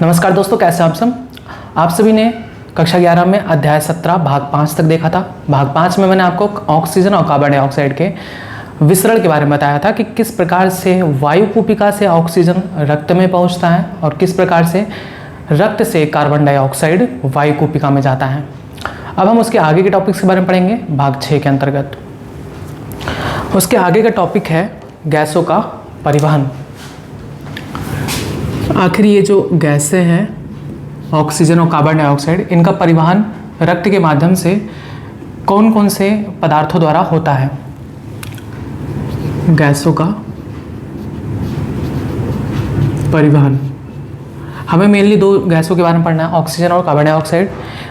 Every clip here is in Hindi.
नमस्कार दोस्तों, कैसे हैं आप सब। आप सभी ने कक्षा 11 में अध्याय 17 भाग 5 तक देखा था। भाग 5 में मैंने आपको ऑक्सीजन और कार्बन डाइऑक्साइड के विसरण के बारे में बताया था कि किस प्रकार से वायु कूपिका से ऑक्सीजन रक्त में पहुंचता है और किस प्रकार से रक्त से कार्बन डाइऑक्साइड वायु कूपिका में जाता है। अब हम उसके आगे के टॉपिक्स के बारे में पढ़ेंगे भाग 6 के अंतर्गत। उसके आगे का टॉपिक है गैसों का परिवहन। आखिर ये जो गैसें हैं ऑक्सीजन और कार्बन डाइऑक्साइड, इनका परिवहन रक्त के माध्यम से कौन कौन से पदार्थों द्वारा होता है। गैसों का परिवहन, हमें मेनली दो गैसों के बारे में पढ़ना है, ऑक्सीजन और कार्बन डाइऑक्साइड।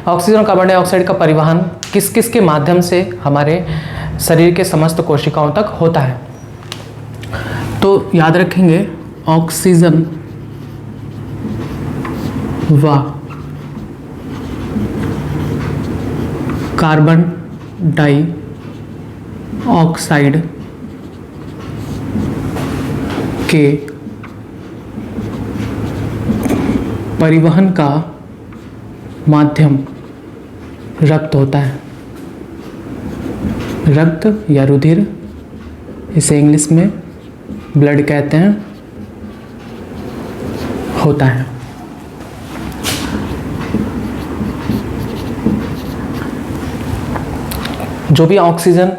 ऑक्सीजन और कार्बन डाइऑक्साइड का परिवहन किस किस के माध्यम से हमारे शरीर के समस्त कोशिकाओं तक होता है। तो याद रखेंगे, ऑक्सीजन व कार्बन डाइऑक्साइड के परिवहन का माध्यम रक्त होता है। रक्त या रुधिर, इसे इंग्लिश में ब्लड कहते हैं, होता है। जो भी ऑक्सीजन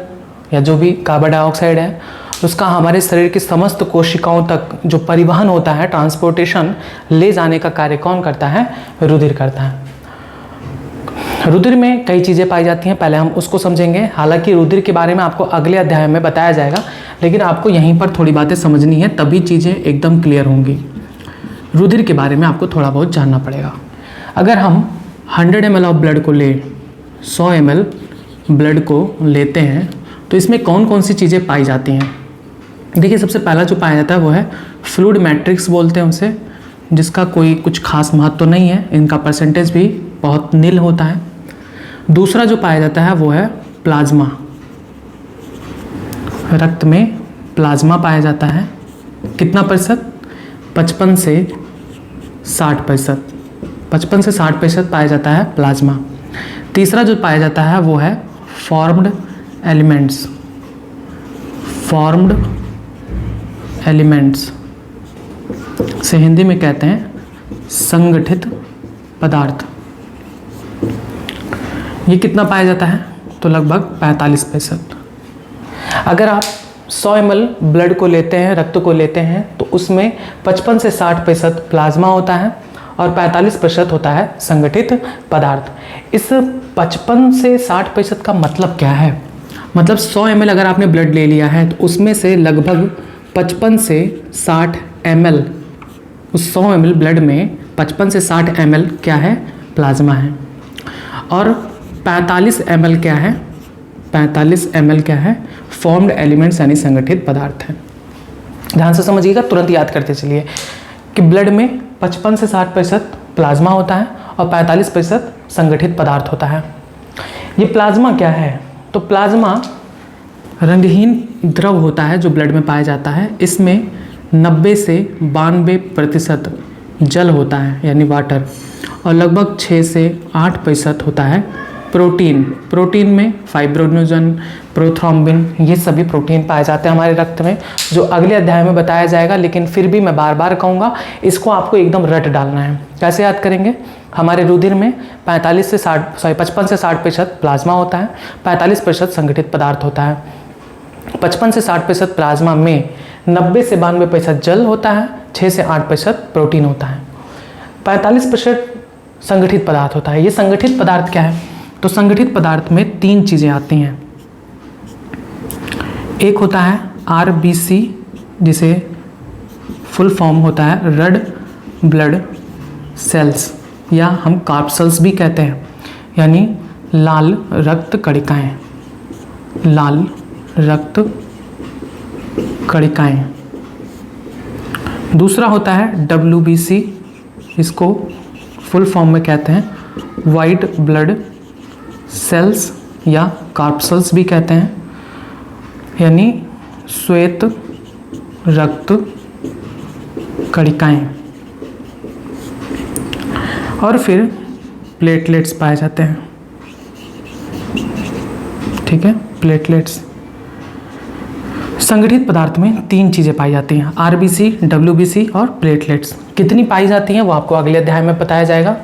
या जो भी कार्बन डाइऑक्साइड है, उसका हमारे शरीर की समस्त कोशिकाओं तक जो परिवहन होता है, ट्रांसपोर्टेशन, ले जाने का कार्य कौन करता है? रुधिर करता है। रुधिर में कई चीज़ें पाई जाती हैं, पहले हम उसको समझेंगे। हालांकि रुधिर के बारे में आपको अगले अध्याय में बताया जाएगा, लेकिन आपको यहीं पर थोड़ी बातें समझनी है, तभी चीज़ें एकदम क्लियर होंगी। रुधिर के बारे में आपको थोड़ा बहुत जानना पड़ेगा। अगर हम 100 ml ऑफ ब्लड को ले 100 ml ब्लड को लेते हैं तो इसमें कौन कौन सी चीज़ें पाई जाती हैं। देखिए, सबसे पहला जो पाया जाता है वो है फ्लूइड मैट्रिक्स बोलते हैं उसे, जिसका कोई कुछ खास महत्व तो नहीं है, इनका परसेंटेज भी बहुत नील होता है। दूसरा जो पाया जाता है वो है प्लाज्मा। रक्त में प्लाज्मा पाया जाता है। कितना प्रतिशत? 55 से 60%। 55 से 60% पाया जाता है प्लाज्मा। तीसरा जो पाया जाता है वो है फॉर्म्ड एलिमेंट्स। फॉर्म्ड एलिमेंट्स से हिंदी में कहते हैं संगठित पदार्थ। ये कितना पाया जाता है? तो लगभग 45%। अगर आप 100 ml ब्लड को लेते हैं, रक्त को लेते हैं, तो उसमें 55 से 60% प्लाज्मा होता है और 45% होता है संगठित पदार्थ। इस 55 से 60% का मतलब क्या है? मतलब 100 ml अगर आपने ब्लड ले लिया है तो उसमें से लगभग 55 से 60 ml, उस 100 ml ब्लड में 55 से 60 ml क्या है? प्लाज्मा है। और 45 ml क्या है? 45 ml क्या है? फॉर्म्ड एलिमेंट्स यानी संगठित पदार्थ है। ध्यान से समझिएगा, तुरंत याद करते चलिए कि ब्लड में 55 से 60% प्लाज्मा होता है और 45% संगठित पदार्थ होता है। ये प्लाज्मा क्या है? तो प्लाज्मा रंगहीन द्रव होता है जो ब्लड में पाया जाता है। इसमें 90 से 92% जल होता है यानी वाटर, और लगभग 6 से 8% होता है प्रोटीन। प्रोटीन में फाइब्रोनोजन, प्रोथ्रोम्बिन, ये सभी प्रोटीन पाए जाते हैं हमारे रक्त में, जो अगले अध्याय में बताया जाएगा। लेकिन फिर भी मैं बार बार कहूँगा, इसको आपको एकदम रट डालना है। कैसे याद करेंगे? हमारे रुधिर में 55 से 60% प्लाज्मा होता है, 45% संगठित पदार्थ होता है। 55 से 60% प्लाज्मा में 90 से 92% जल होता है, 6 से 8% प्रोटीन होता है, 45% संगठित पदार्थ होता है। ये संगठित पदार्थ क्या है? तो संगठित पदार्थ में 3 चीज़ें आती हैं। एक होता है RBC, जिसे फुल फॉर्म होता है रेड ब्लड सेल्स, या हम कार्पसेल्स भी कहते हैं, यानी लाल रक्त कणिकाएं। लाल रक्त कणिकाएं। दूसरा होता है WBC, इसको फुल फॉर्म में कहते हैं वाइट ब्लड सेल्स या कार्पसेल्स भी कहते हैं, यानी श्वेत रक्त कणिकाएं। और फिर प्लेटलेट्स पाए जाते हैं। ठीक है, प्लेटलेट्स। संगठित पदार्थ में 3 चीज़ें पाई जाती हैं, आरबीसी, डब्ल्यूबीसी और प्लेटलेट्स। कितनी पाई जाती हैं वो आपको अगले अध्याय में बताया जाएगा।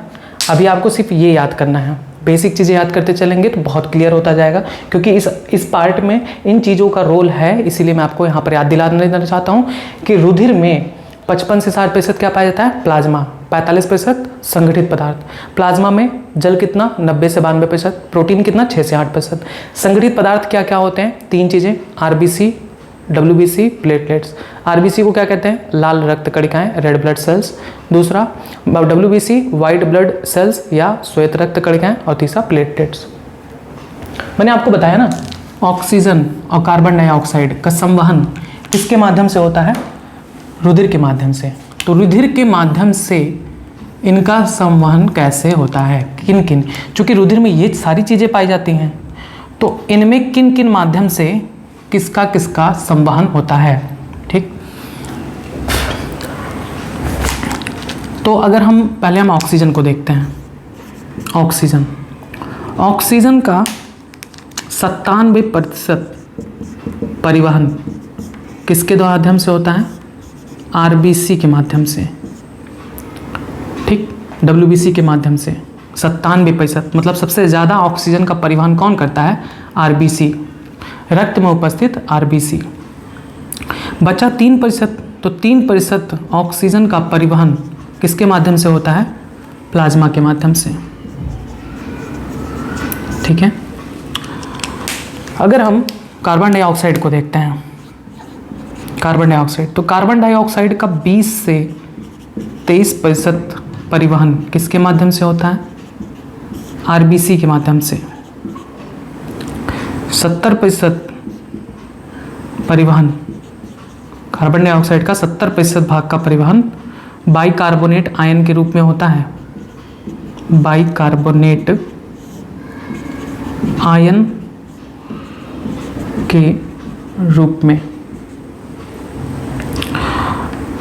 अभी आपको सिर्फ ये याद करना है, बेसिक चीज़ें याद करते चलेंगे तो बहुत क्लियर होता जाएगा, क्योंकि इस पार्ट में इन चीज़ों का रोल है। इसीलिए मैं आपको यहाँ पर याद दिलाना देना चाहता हूँ कि रुधिर में 55 से 60% क्या पाया जाता है? प्लाज्मा। 45% संगठित पदार्थ। प्लाज्मा में जल कितना? 90 से 92%। प्रोटीन कितना? 6 से 8%। संगठित पदार्थ क्या क्या होते हैं? 3 चीज़ें, आरबीसी, डब्ल्यूबीसी, प्लेटलेट्स। आरबीसी को क्या कहते हैं? लाल रक्त कणिकाएं, रेड ब्लड सेल्स। दूसरा डब्ल्यूबीसी, वाइट ब्लड सेल्स या श्वेत रक्त कणिकाएं। और तीसरा प्लेटलेट्स। मैंने आपको बताया ना, ऑक्सीजन और कार्बन डाइऑक्साइड का संवहन किसके माध्यम से होता है? रुधिर के माध्यम से। तो रुधिर के माध्यम से इनका संवहन कैसे होता है? किन किन, चूंकि रुधिर में ये सारी चीज़ें पाई जाती हैं, तो इनमें किन किन माध्यम से किसका किसका संवहन होता है? ठीक, तो अगर हम पहले ऑक्सीजन को देखते हैं। ऑक्सीजन का 97% परिवहन किसके माध्यम से होता है? आरबीसी के माध्यम से। ठीक, डब्ल्यूबीसी के माध्यम से 97%, मतलब सबसे ज़्यादा ऑक्सीजन का परिवहन कौन करता है? आरबीसी, रक्त में उपस्थित आरबीसी। बचा 3%, तो 3% ऑक्सीजन का परिवहन किसके माध्यम से होता है? प्लाज्मा के माध्यम से। ठीक है, अगर हम कार्बन डाइऑक्साइड को देखते हैं, कार्बन डाइऑक्साइड, तो कार्बन डाइऑक्साइड का 20 से 23% परिवहन किसके माध्यम से होता है? आरबीसी के माध्यम से। 70% परिवहन, कार्बन डाइऑक्साइड का 70% भाग का परिवहन बाइकार्बोनेट आयन के रूप में होता है। बाइकार्बोनेट आयन के रूप में।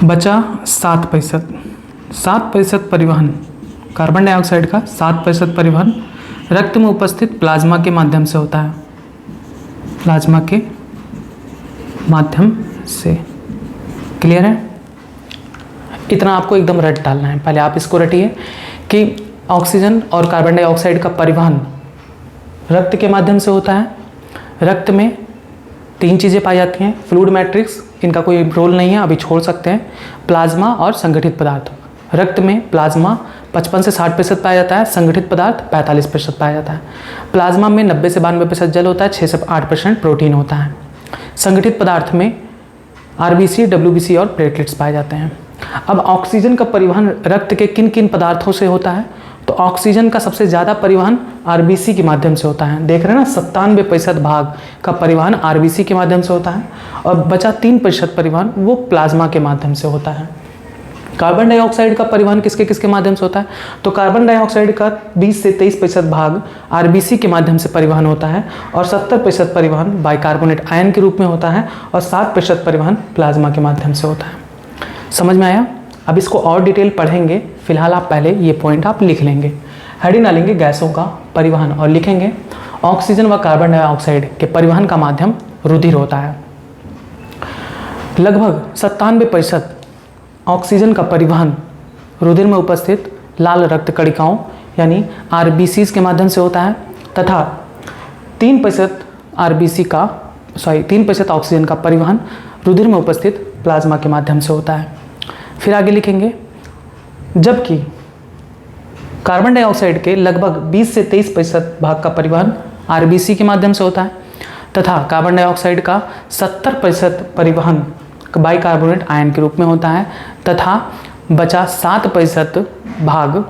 बचा 7% परिवहन, कार्बन डाइऑक्साइड का 7% परिवहन रक्त में उपस्थित प्लाज्मा के माध्यम से होता है। प्लाज्मा के माध्यम से। क्लियर है? इतना आपको एकदम रट डालना है। पहले आप इसको रटिए कि ऑक्सीजन और कार्बन डाइऑक्साइड का परिवहन रक्त के माध्यम से होता है। रक्त में 3 चीज़ें पाई जाती हैं, फ्लूइड मैट्रिक्स, इनका कोई रोल नहीं है, अभी छोड़ सकते हैं। प्लाज्मा और संगठित पदार्थ। रक्त में प्लाज्मा 55 से 60% पाया जाता है, संगठित पदार्थ 45% पाया जाता है। प्लाज्मा में 90 से 92% जल होता है, 6 से 8% प्रोटीन होता है। संगठित पदार्थ में आरबीसी, डब्ल्यूबीसी और प्लेटलेट्स पाए जाते हैं। अब ऑक्सीजन का परिवहन रक्त के किन किन पदार्थों से होता है? तो ऑक्सीजन का सबसे ज़्यादा परिवहन आरबीसी के माध्यम से होता है। देख रहे हैं ना, 97% भाग का परिवहन आरबीसी के माध्यम से होता है और बचा 3% परिवहन वो प्लाज्मा के माध्यम से होता है। कार्बन डाइऑक्साइड का परिवहन किसके किसके माध्यम से होता है? तो कार्बन डाइऑक्साइड का 20 से 23% भाग आरबीसी के माध्यम से परिवहन होता है और 70% परिवहन बाइकार्बोनेट आयन के रूप में होता है और 7% परिवहन प्लाज्मा के माध्यम से होता है। समझ में आया? अब इसको और डिटेल पढ़ेंगे, फिलहाल आप पहले ये पॉइंट आप लिख लेंगे। हेडिंग डालेंगे गैसों का परिवहन और लिखेंगे ऑक्सीजन व कार्बन डाइऑक्साइड के परिवहन का माध्यम रुधिर होता है। लगभग 97% ऑक्सीजन का परिवहन रुधिर में उपस्थित लाल रक्त कणिकाओं यानी आरबीसीज के माध्यम से होता है तथा 3% ऑक्सीजन का परिवहन रुधिर में उपस्थित प्लाज्मा के माध्यम से होता है। फिर आगे लिखेंगे जबकि कार्बन डाइऑक्साइड के लगभग 20 से 23% भाग का परिवहन आरबीसी के माध्यम से होता है तथा कार्बन डाइऑक्साइड का 70% परिवहन बाइकार्बोनेट आयन के रूप में होता है तथा बचा 7% भाग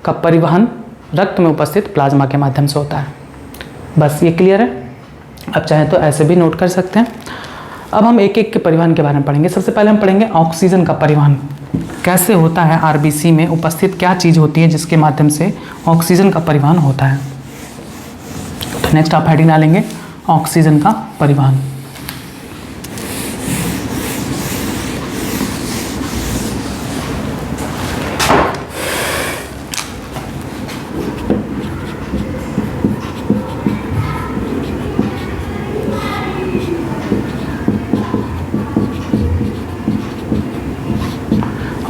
का परिवहन रक्त में उपस्थित प्लाज्मा के माध्यम से होता है। बस ये क्लियर है? अब चाहें तो ऐसे भी नोट कर सकते हैं। अब हम एक एक के परिवहन के बारे में पढ़ेंगे। सबसे पहले हम पढ़ेंगे ऑक्सीजन का परिवहन कैसे होता है। आरबीसी में उपस्थित क्या चीज़ होती है जिसके माध्यम से ऑक्सीजन का परिवहन होता है। तो नेक्स्ट आप हेडिंग डालेंगे ऑक्सीजन का परिवहन।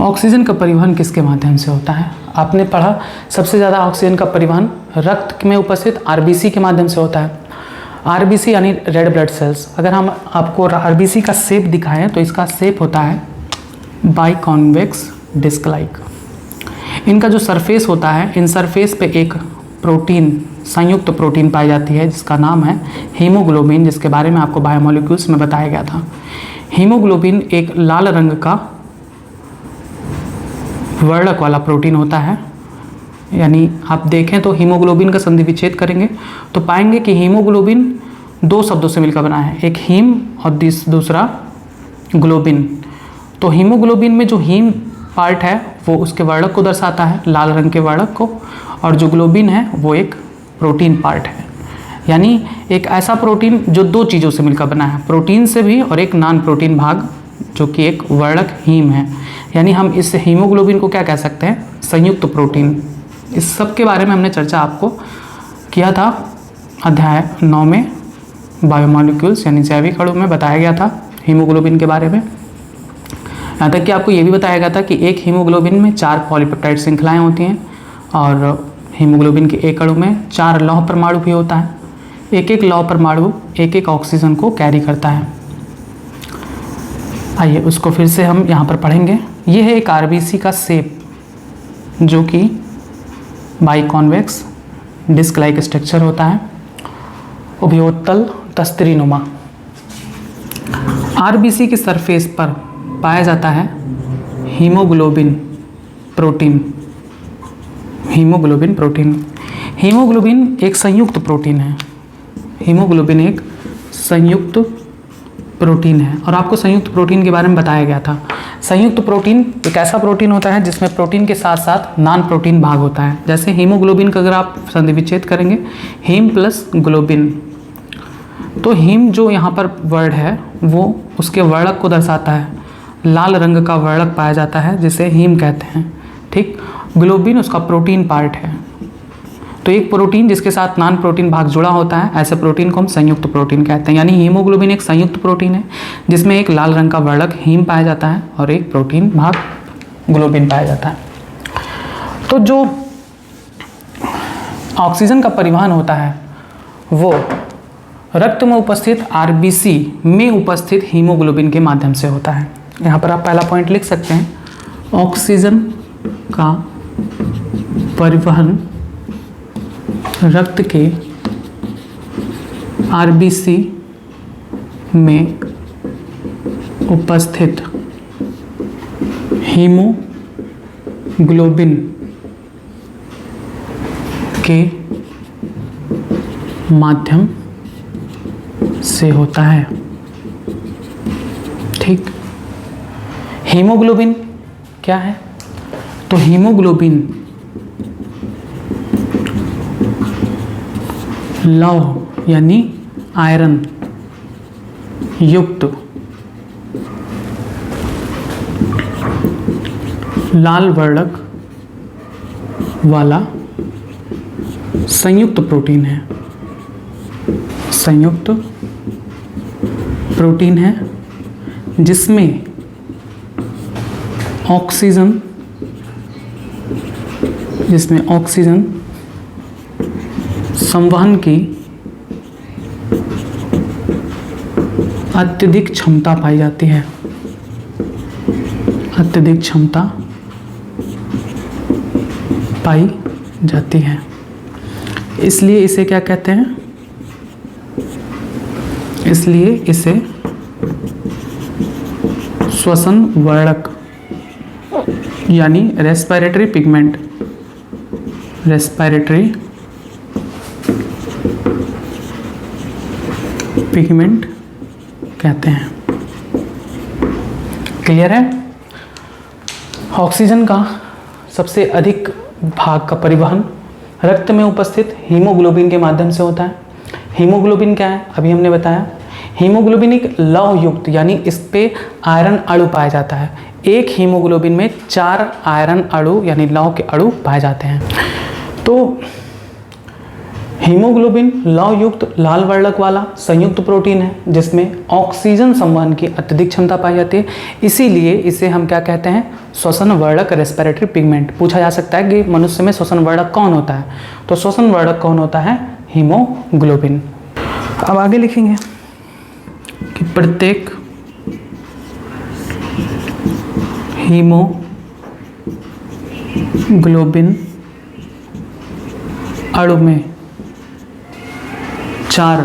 ऑक्सीजन का परिवहन किसके माध्यम से होता है? आपने पढ़ा सबसे ज़्यादा ऑक्सीजन का परिवहन रक्त में उपस्थित आरबीसी के माध्यम से होता है। आरबीसी यानी रेड ब्लड सेल्स। अगर हम आपको आरबीसी का शेप दिखाएं तो इसका शेप होता है बाइकॉन्वेक्स डिस्क लाइक। इनका जो सरफेस होता है, इन सरफेस पे एक प्रोटीन, संयुक्त प्रोटीन पाई जाती है जिसका नाम है हीमोग्लोबिन, जिसके बारे में आपको बायोमोलिक्यूल्स में बताया गया था। हीमोग्लोबिन एक लाल रंग का वर्णक वाला प्रोटीन होता है। यानी आप देखें तो हीमोग्लोबिन का संधि विच्छेद करेंगे तो पाएंगे कि हीमोग्लोबिन दो शब्दों से मिलकर बना है, एक हीम और दूसरा ग्लोबिन। तो हीमोग्लोबिन में जो हीम पार्ट है वो उसके वर्णक को दर्शाता है, लाल रंग के वर्णक को, और जो ग्लोबिन है वो एक प्रोटीन पार्ट है। यानी एक ऐसा प्रोटीन जो दो चीज़ों से मिलकर बना है, प्रोटीन से भी और एक नॉन प्रोटीन भाग जो कि एक वर्णक हीम है। यानी हम इस हीमोग्लोबिन को क्या कह सकते हैं? संयुक्त प्रोटीन। इस सब के बारे में हमने चर्चा आपको किया था अध्याय 9 में, बायोमोलिक्यूल्स यानी जैविक अणु में बताया गया था हीमोग्लोबिन के बारे में। यहाँ तक कि आपको ये भी बताया गया था कि एक हीमोग्लोबिन में 4 पॉलीपेप्टाइड श्रृंखलाएँ होती हैं और हीमोग्लोबिन के एक अणु में 4 लौह परमाणु भी होता है। एक एक लौह परमाणु एक एक ऑक्सीजन को कैरी करता है। आइए उसको फिर से हम यहाँ पर पढ़ेंगे। ये है एक आरबीसी का शेप जो कि बाइकॉन्वेक्स डिस्क लाइक स्ट्रक्चर होता है, उभयोत्तल तस्तरीनुमा। आरबीसी की सरफेस पर पाया जाता है haemoglobin protein. Haemoglobin protein, haemoglobin एक संयुक्त प्रोटीन है। हीमोग्लोबिन एक संयुक्त प्रोटीन है और आपको संयुक्त प्रोटीन के बारे में बताया गया था। संयुक्त प्रोटीन एक ऐसा प्रोटीन होता है जिसमें प्रोटीन के साथ साथ नॉन प्रोटीन भाग होता है। जैसे हीमोग्लोबिन का अगर आप संधि विच्छेद करेंगे, हीम प्लस ग्लोबिन, तो हीम जो यहाँ पर वर्ड है वो उसके वर्णक को दर्शाता है, लाल रंग का वर्णक पाया जाता है जिसे हीम कहते हैं। ठीक, ग्लोबिन उसका प्रोटीन पार्ट है। तो एक प्रोटीन जिसके साथ नॉन प्रोटीन भाग जुड़ा होता है, ऐसे प्रोटीन को हम संयुक्त प्रोटीन कहते हैं। यानी हीमोग्लोबिन एक संयुक्त प्रोटीन है जिसमें एक लाल रंग का वर्णक हीम पाया जाता है और एक प्रोटीन भाग ग्लोबिन पाया जाता है। तो जो ऑक्सीजन का परिवहन होता है वो रक्त में उपस्थित आरबीसी में उपस्थित हीमोग्लोबिन के माध्यम से होता है। यहाँ पर आप पहला पॉइंट लिख सकते हैं, ऑक्सीजन का परिवहन रक्त के आरबीसी में उपस्थित हीमोग्लोबिन के माध्यम से होता है। ठीक, हीमोग्लोबिन क्या है? तो हीमोग्लोबिन लौह यानी आयरन युक्त लाल वर्णक वाला संयुक्त प्रोटीन है। संयुक्त प्रोटीन है जिसमें ऑक्सीजन संवहन की अत्यधिक क्षमता पाई जाती है। अत्यधिक क्षमता पाई जाती है, इसलिए इसे क्या कहते हैं? इसलिए इसे श्वसन वर्णक यानी रेस्पिरेटरी पिगमेंट, रेस्पिरेटरी पिगमेंट कहते हैं। क्लियर है? ऑक्सीजन का सबसे अधिक भाग का परिवहन रक्त में उपस्थित हीमोग्लोबिन के माध्यम से होता है। हीमोग्लोबिन क्या है? अभी हमने बताया, हीमोग्लोबिन एक लौह युक्त यानी इस पे आयरन अणु पाया जाता है। एक हीमोग्लोबिन में 4 आयरन अणु यानी लौह के अणु पाए जाते हैं। तो हीमोग्लोबिन लौह युक्त लाल वर्णक वाला संयुक्त प्रोटीन है जिसमें ऑक्सीजन संवहन की अत्यधिक क्षमता पाई जाती है, इसीलिए इसे हम क्या कहते हैं, श्वसन वर्णक रेस्पिरेटरी पिगमेंट। पूछा जा सकता है कि मनुष्य में श्वसन वर्णक कौन होता है, तो श्वसन वर्णक कौन होता है, हीमोग्लोबिन। अब आगे लिखेंगे कि प्रत्येक हीमोग्लोबिन अणु में 4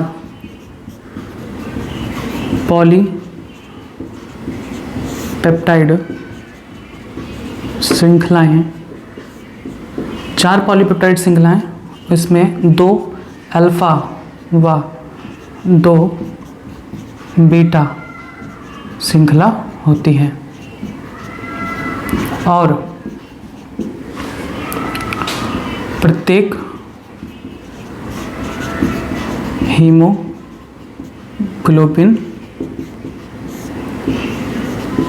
पॉलीपेप्टाइड श्रृंखलाएं हैं। 4 पॉलीपेप्टाइड श्रृंखलाएं, इसमें 2 अल्फा व 2 बीटा श्रृंखला होती है और प्रत्येक हीमोग्लोबिन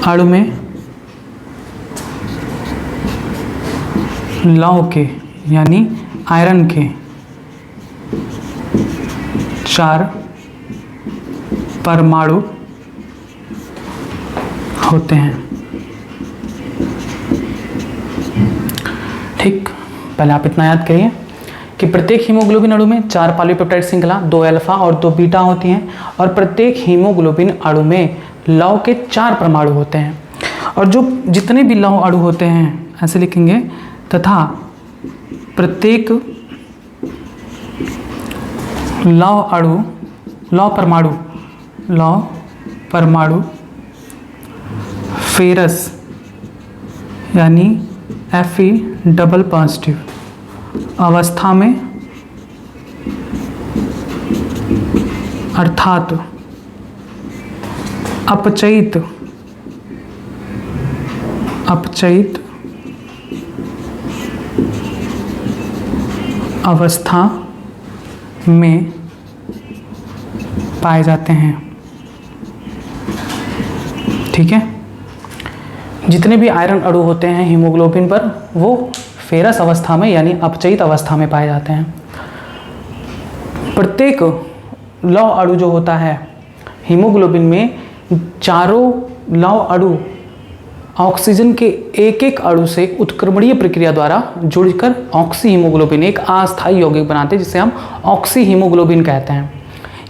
अणु में लौह के यानी आयरन के 4 परमाणु होते हैं। ठीक, पहले आप इतना याद करिए कि प्रत्येक हीमोग्लोबिन अणु में 4 पॉलीपेप्टाइड श्रृंखला, 2 अल्फा और 2 बीटा होती हैं और प्रत्येक हीमोग्लोबिन अणु में लौह के 4 परमाणु होते हैं। और जो जितने भी लौह अणु होते हैं ऐसे लिखेंगे, तथा प्रत्येक लौह परमाणु फेरस यानी Fe डबल पॉजिटिव अवस्था में अर्थात अपचयित अवस्था में पाए जाते हैं। ठीक है, जितने भी आयरन अणु होते हैं हीमोग्लोबिन पर वो फेरस अवस्था में यानी अपचयित अवस्था में पाए जाते हैं। प्रत्येक लौह अणु जो होता है हीमोग्लोबिन में, चारों लौह अणु ऑक्सीजन के एक एक अणु से उत्क्रमणीय प्रक्रिया द्वारा जुड़कर ऑक्सी हीमोग्लोबिन एक अस्थायी यौगिक बनाते हैं जिसे हम ऑक्सी हीमोग्लोबिन कहते हैं।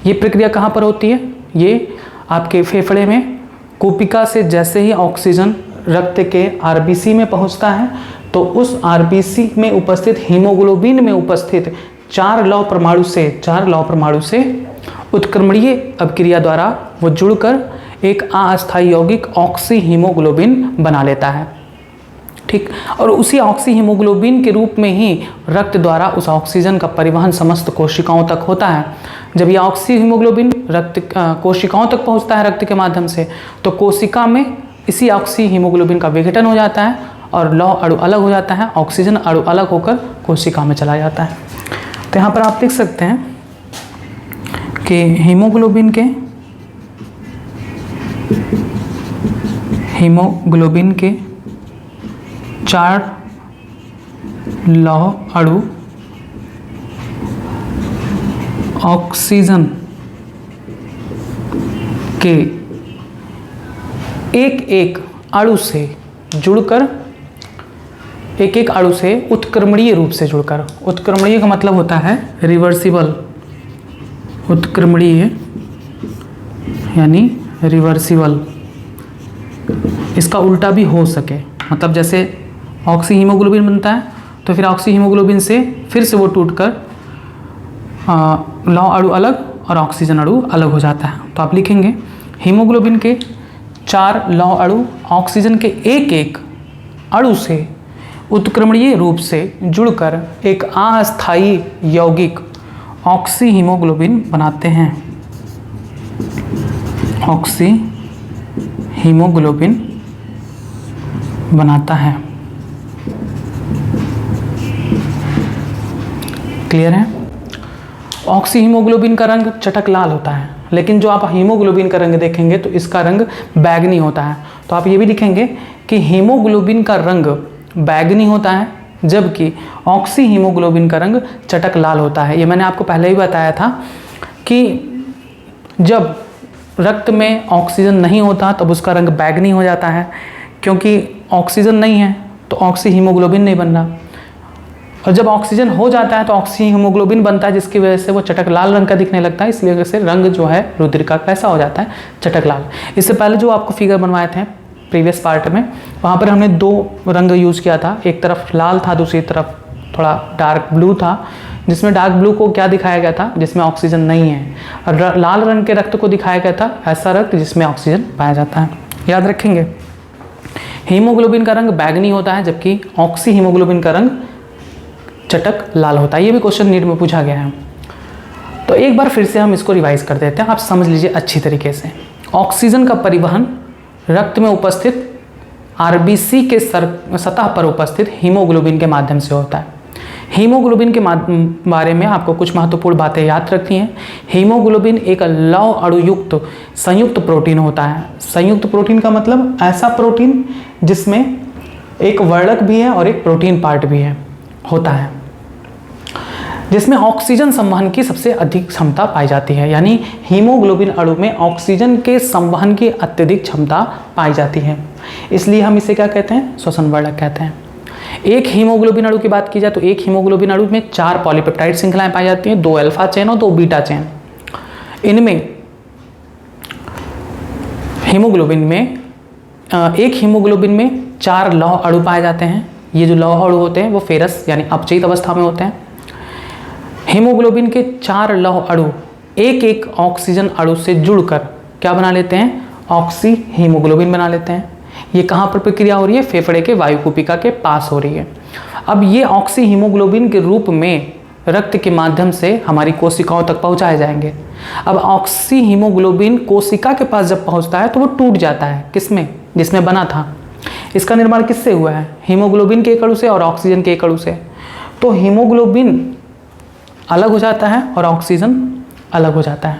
ये प्रक्रिया कहाँ पर होती है, ये आपके फेफड़े में कूपिका से जैसे ही ऑक्सीजन रक्त के आरबीसी में पहुंचता है तो उस आरबीसी में उपस्थित हीमोग्लोबिन में उपस्थित 4 लौह परमाणु से उत्क्रमणीय अभिक्रिया द्वारा वो जुड़कर एक अस्थायी यौगिक ऑक्सी हीमोग्लोबिन बना लेता है। ठीक, और उसी ऑक्सी हीमोग्लोबिन के रूप में ही रक्त द्वारा उस ऑक्सीजन का परिवहन समस्त कोशिकाओं तक होता है। जब यह ऑक्सी हीमोग्लोबिन कोशिकाओं तक पहुंचता है रक्त के माध्यम से, तो कोशिका में इसी ऑक्सी हीमोग्लोबिन का विघटन हो जाता है और लौह अणु अलग हो जाता है, ऑक्सीजन अणु अलग होकर कोशिका में चला जाता है। तो यहाँ पर आप लिख सकते हैं कि हीमोग्लोबिन के 4 लौह अणु ऑक्सीजन के एक अणु से जुड़कर एक अणु से उत्क्रमणीय रूप से जुड़कर, उत्क्रमणीय का मतलब होता है रिवर्सिबल, उत्क्रमणीय यानी रिवर्सिबल, इसका उल्टा भी हो सके। मतलब जैसे ऑक्सी हीमोग्लोबिन बनता है तो फिर ऑक्सी हीमोग्लोबिन से फिर से वो टूटकर लौह अणु अलग और ऑक्सीजन अणु अलग हो जाता है। तो आप लिखेंगे हीमोग्लोबिन के 4 लौह अणु ऑक्सीजन के एक अणु से उत्क्रमणीय रूप से जुड़कर एक अस्थायी यौगिक ऑक्सी हीमोग्लोबिन बनाते हैं। ऑक्सी हीमोग्लोबिन बनाता है। क्लियर है? ऑक्सी हीमोग्लोबिन का रंग चटक लाल होता है, लेकिन जो आप हीमोग्लोबिन का रंग देखेंगे तो इसका रंग बैंगनी होता है। तो आप ये भी लिखेंगे कि हीमोग्लोबिन का रंग बैंगनी होता है जबकि ऑक्सी हीमोग्लोबिन का रंग चटक लाल होता है। ये मैंने आपको पहले ही बताया था कि जब रक्त में ऑक्सीजन नहीं होता तब उसका रंग बैंगनी हो जाता है, क्योंकि ऑक्सीजन नहीं है तो ऑक्सी हीमोग्लोबिन नहीं बन रहा, और जब ऑक्सीजन हो जाता है तो ऑक्सी हीमोग्लोबिन बनता है, जिसकी वजह से वो चटक लाल रंग का दिखने लगता है। इसलिए वजह से रंग जो है रुधिर का कैसा हो जाता है, चटक लाल। इससे पहले जो आपको फिगर बनवाए थे प्रीवियस पार्ट में, वहाँ पर हमने दो रंग यूज़ किया था, एक तरफ लाल था, दूसरी तरफ थोड़ा डार्क ब्लू था, जिसमें डार्क ब्लू को क्या दिखाया गया था, जिसमें ऑक्सीजन नहीं है, और लाल रंग के रक्त को दिखाया गया था ऐसा रक्त जिसमें ऑक्सीजन पाया जाता है। याद रखेंगे, हीमोग्लोबिन का रंग बैंगनी होता है जबकि ऑक्सी हीमोग्लोबिन का रंग चटक लाल होता है। ये भी क्वेश्चन नीट में पूछा गया है। तो एक बार फिर से हम इसको रिवाइज कर देते हैं, आप समझ लीजिए अच्छी तरीके से। ऑक्सीजन का परिवहन रक्त में उपस्थित आरबीसी के सतह पर उपस्थित हीमोग्लोबिन के माध्यम से होता है। हीमोग्लोबिन के बारे में आपको कुछ महत्वपूर्ण बातें याद रखनी है। हीमोग्लोबिन एक लौह अणुयुक्त संयुक्त प्रोटीन होता है। संयुक्त प्रोटीन का मतलब ऐसा प्रोटीन जिसमें एक वर्णक भी है और एक प्रोटीन पार्ट भी है होता है, जिसमें ऑक्सीजन संवहन की सबसे अधिक क्षमता पाई जाती है। यानी हीमोग्लोबिन अणु में ऑक्सीजन के संवहन की अत्यधिक क्षमता पाई जाती है, इसलिए हम इसे क्या कहते हैं, श्वसन वर्णक कहते हैं। एक हीमोग्लोबिन अणु की बात की जाए तो एक हीमोग्लोबिन अणु में 4 पॉलीपेप्टाइड श्रृंखलाएं पाई जाती हैं, 2 अल्फा चेन और 2 बीटा चेन। इनमें हीमोग्लोबिन में एक हीमोग्लोबिन में 4 लौह अणु पाए जाते हैं। ये जो लौह अणु होते हैं वो फेरस यानी अपचयित अवस्था में होते हैं। हीमोग्लोबिन के 4 लौह अणु एक एक ऑक्सीजन अणु से जुड़कर क्या बना लेते हैं, ऑक्सी हीमोग्लोबिन बना लेते हैं। ये कहाँ पर प्रक्रिया हो रही है, फेफड़े के वायुकुपिका के पास हो रही है। अब ये ऑक्सी हीमोग्लोबिन के रूप में रक्त के माध्यम से हमारी कोशिकाओं तक पहुँचाए जाएंगे। अब ऑक्सी हीमोग्लोबिन कोशिका के पास जब पहुँचता है तो वो टूट जाता है, किसमें, जिसमें बना था। इसका निर्माण किससे हुआ है, हीमोग्लोबिन के एक अणु से और ऑक्सीजन के एक अणु से। तो हीमोग्लोबिन अलग हो जाता है और ऑक्सीजन अलग हो जाता है।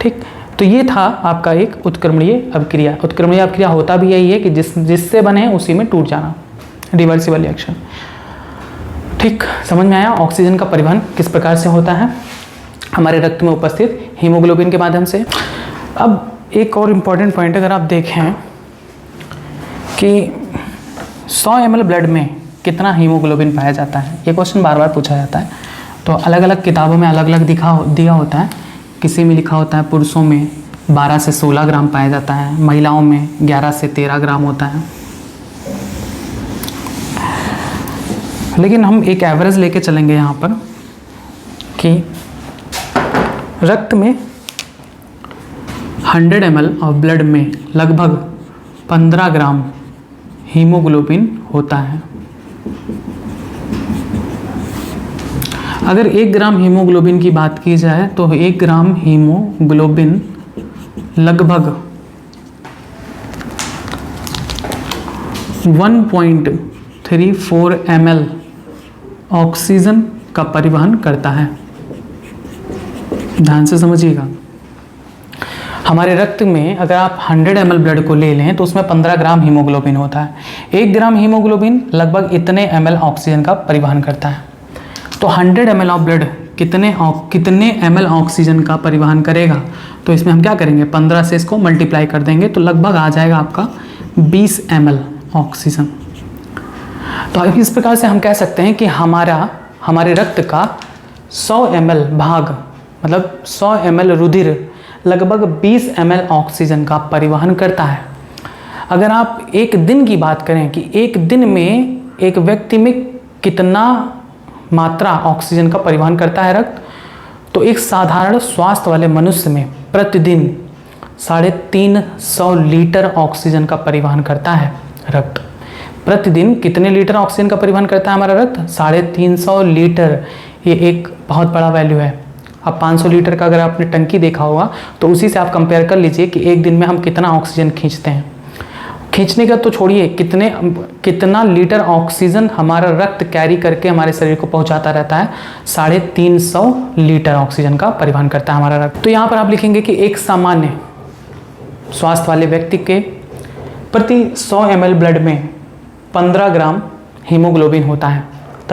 ठीक, तो ये था आपका एक उत्क्रमणीय अभिक्रिया। उत्क्रमणीय अभिक्रिया होता भी यही है कि जिससे बने उसी में टूट जाना, रिवर्सिबल रिएक्शन। ठीक, समझ में आया ऑक्सीजन का परिवहन किस प्रकार से होता है हमारे रक्त में उपस्थित हीमोग्लोबिन के माध्यम से। अब एक और इम्पॉर्टेंट पॉइंट, अगर आप देखें कि 100 ml ब्लड में कितना हीमोग्लोबिन पाया जाता है, ये क्वेश्चन बार बार पूछा जाता है। तो अलग अलग किताबों में अलग अलग दिया होता है। किसी में लिखा होता है पुरुषों में 12 से 16 ग्राम पाया जाता है, महिलाओं में 11 से 13 ग्राम होता है। लेकिन हम एक एवरेज लेके चलेंगे यहाँ पर कि रक्त में 100 ml ऑफ ब्लड में लगभग 15 ग्राम हीमोग्लोबिन होता है। अगर 1 ग्राम हीमोग्लोबिन की बात की जाए तो 1 ग्राम हीमोग्लोबिन लगभग 1.34 ml ऑक्सीजन का परिवहन करता है। ध्यान से समझिएगा, हमारे रक्त में अगर आप 100 ml ब्लड को ले लें तो उसमें 15 ग्राम हीमोग्लोबिन होता है। 1 ग्राम हीमोग्लोबिन लगभग इतने ml ऑक्सीजन का परिवहन करता है। तो 100 ml ऑफ ब्लड कितने ml ऑक्सीजन का परिवहन करेगा, तो इसमें हम क्या करेंगे, 15 से इसको मल्टीप्लाई कर देंगे तो लगभग आ जाएगा आपका 20 ml ऑक्सीजन। तो इस प्रकार से हम कह सकते हैं कि हमारे रक्त का 100 ml भाग मतलब 100 ml रुधिर लगभग 20 ml ऑक्सीजन का परिवहन करता है। अगर आप एक दिन की बात करें कि एक दिन में एक व्यक्ति में कितना मात्रा ऑक्सीजन का परिवहन करता है रक्त, तो एक साधारण स्वास्थ्य वाले मनुष्य में प्रतिदिन 350 लीटर ऑक्सीजन का परिवहन करता है रक्त। प्रतिदिन कितने लीटर ऑक्सीजन का परिवहन करता है हमारा रक्त, 350 लीटर। ये एक बहुत बड़ा वैल्यू है। अब 500 लीटर का अगर आपने टंकी देखा होगा तो उसी से आप कंपेयर कर लीजिए कि एक दिन में हम कितना ऑक्सीजन खींचते हैं। खींचने का तो छोड़िए, कितना लीटर ऑक्सीजन हमारा रक्त कैरी करके हमारे शरीर को पहुंचाता रहता है, 350 लीटर ऑक्सीजन का परिवहन करता है हमारा रक्त। तो यहाँ पर आप लिखेंगे कि एक सामान्य स्वास्थ्य वाले व्यक्ति के प्रति 100 ml ब्लड में 15 ग्राम हीमोग्लोबिन होता है।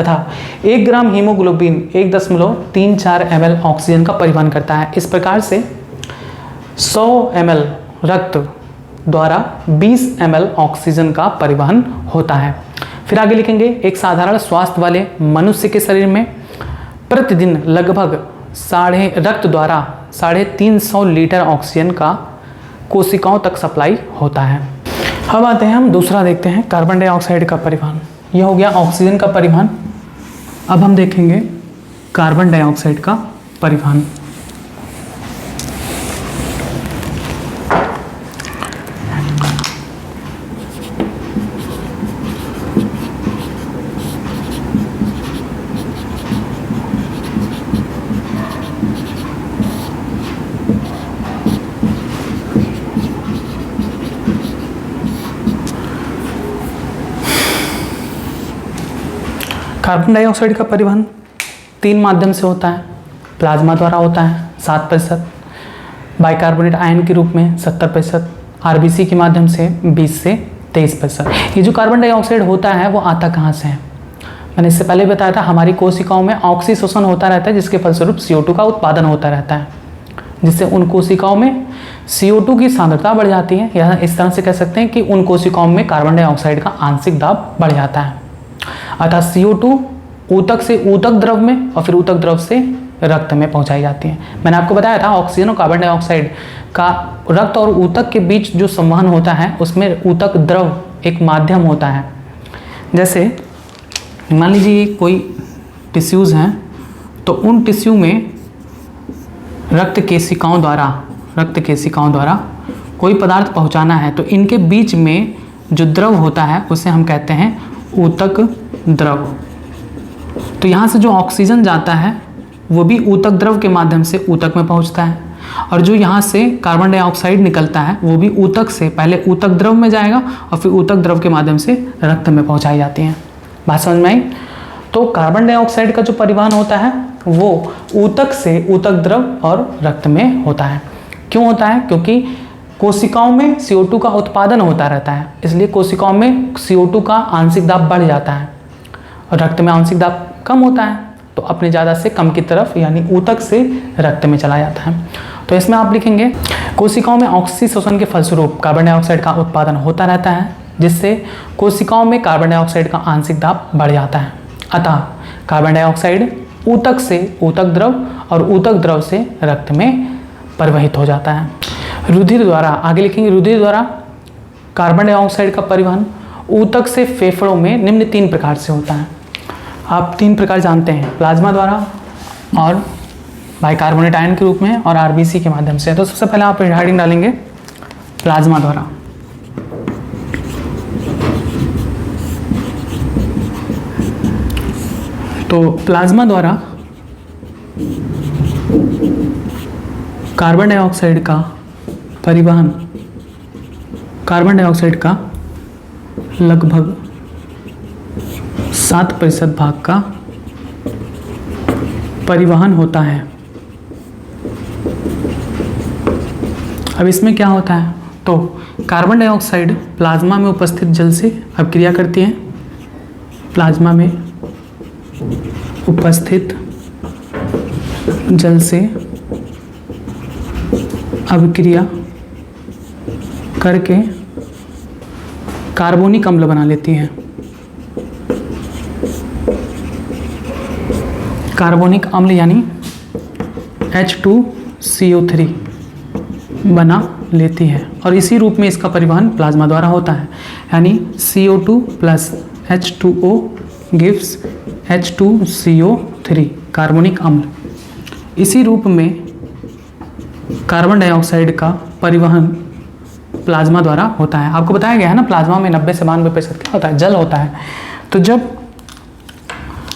तथा 1 ग्राम हीमोग्लोबिन 1.34 ml ऑक्सीजन का परिवहन करता है। इस प्रकार से 100 ml रक्त द्वारा 20 ml ऑक्सीजन का परिवहन होता है। फिर आगे लिखेंगे, एक साधारण स्वास्थ्य वाले मनुष्य के शरीर में प्रतिदिन लगभग रक्त द्वारा 350 लीटर ऑक्सीजन का कोशिकाओं तक सप्लाई होता है। अब आते हैं हम दूसरा देखते हैं, कार्बन डाइऑक्साइड का परिवहन। यह हो गया ऑक्सीजन का परिवहन। अब हम देखेंगे कार्बन डाइऑक्साइड का परिवहन। कार्बन डाइऑक्साइड का परिवहन 3 माध्यम से होता है। प्लाज्मा द्वारा होता है 7%, बाइकार्बोनेट आयन के रूप में 70%, आरबीसी के माध्यम से 20 से 23%। ये जो कार्बन डाइऑक्साइड होता है वो आता कहाँ से है? मैंने इससे पहले बताया था, हमारी कोशिकाओं में ऑक्सीशोषण होता रहता है, जिसके फलस्वरूप CO2 का उत्पादन होता रहता है, जिससे उन कोशिकाओं में CO2 की सांद्रता बढ़ जाती है, या इस तरह से कह सकते हैं कि उन कोशिकाओं में कार्बन डाइऑक्साइड का आंशिक दाब बढ़ जाता है। अतः CO2 ऊतक से ऊतक द्रव में और फिर ऊतक द्रव से रक्त में पहुंचाई जाती है। मैंने आपको बताया था ऑक्सीजन और कार्बन डाइऑक्साइड का रक्त और ऊतक के बीच जो संवहन होता है उसमें ऊतक द्रव एक माध्यम होता है। जैसे मान लीजिए कोई टिश्यूज़ हैं, तो उन टिश्यू में रक्त केशिकाओं द्वारा कोई पदार्थ पहुंचाना है, तो इनके बीच में जो द्रव होता है उसे हम कहते हैं ऊतक द्रव। तो यहाँ से जो ऑक्सीजन जाता है वो भी ऊतक द्रव के माध्यम से ऊतक में पहुँचता है, और जो यहाँ से कार्बन डाइऑक्साइड निकलता है वो भी ऊतक से पहले ऊतक द्रव में जाएगा और फिर ऊतक द्रव के माध्यम से रक्त में पहुँचाई जाती हैं। बात समझ में आई? तो कार्बन डाइऑक्साइड का जो परिवहन होता है वो ऊतक से ऊतक द्रव और रक्त में होता है। क्यों होता है? क्योंकि कोशिकाओं में CO2 का उत्पादन होता रहता है, इसलिए कोशिकाओं में CO2 का आंशिक दाब बढ़ जाता है और रक्त में आंशिक दाब कम होता है, तो अपने ज़्यादा से कम की तरफ यानी ऊतक से रक्त में चला जाता है। तो इसमें आप लिखेंगे, कोशिकाओं में ऑक्सीशोषण के फलस्वरूप कार्बन डाइऑक्साइड का उत्पादन होता रहता है, जिससे कोशिकाओं में कार्बन डाइऑक्साइड का आंशिक दाब बढ़ जाता है। अतः कार्बन डाइऑक्साइड ऊतक से ऊतक द्रव और ऊतक द्रव से रक्त में परिवहित हो जाता है। रुधिर द्वारा, आगे लिखेंगे, रुधिर द्वारा कार्बन डाइऑक्साइड का परिवहन ऊतक से फेफड़ों में निम्न 3 प्रकार से होता है। आप 3 प्रकार जानते हैं, प्लाज्मा द्वारा और बाइकार्बोनेट आयन के रूप में और आरबीसी के माध्यम से। तो सबसे पहले आप हेडिंग डालेंगे प्लाज्मा द्वारा। तो प्लाज्मा द्वारा कार्बन डाइऑक्साइड का परिवहन, कार्बन डाइऑक्साइड का लगभग 7% भाग का परिवहन होता है। अब इसमें क्या होता है? तो कार्बन डाइऑक्साइड प्लाज्मा में उपस्थित जल से अभिक्रिया करती है, प्लाज्मा में उपस्थित जल से अभिक्रिया करके कार्बोनिक अम्ल बना लेती है। कार्बोनिक अम्ल यानी H2CO3 बना लेती है, और इसी रूप में इसका परिवहन प्लाज्मा द्वारा होता है, यानी CO2 plus H2O gives H2CO3 carbonic अम्ल। इसी रूप में कार्बन डाइऑक्साइड का परिवहन प्लाज्मा द्वारा होता है। आपको बताया गया है ना, प्लाज्मा में 90 से 92% क्या होता है? जल होता है। तो जब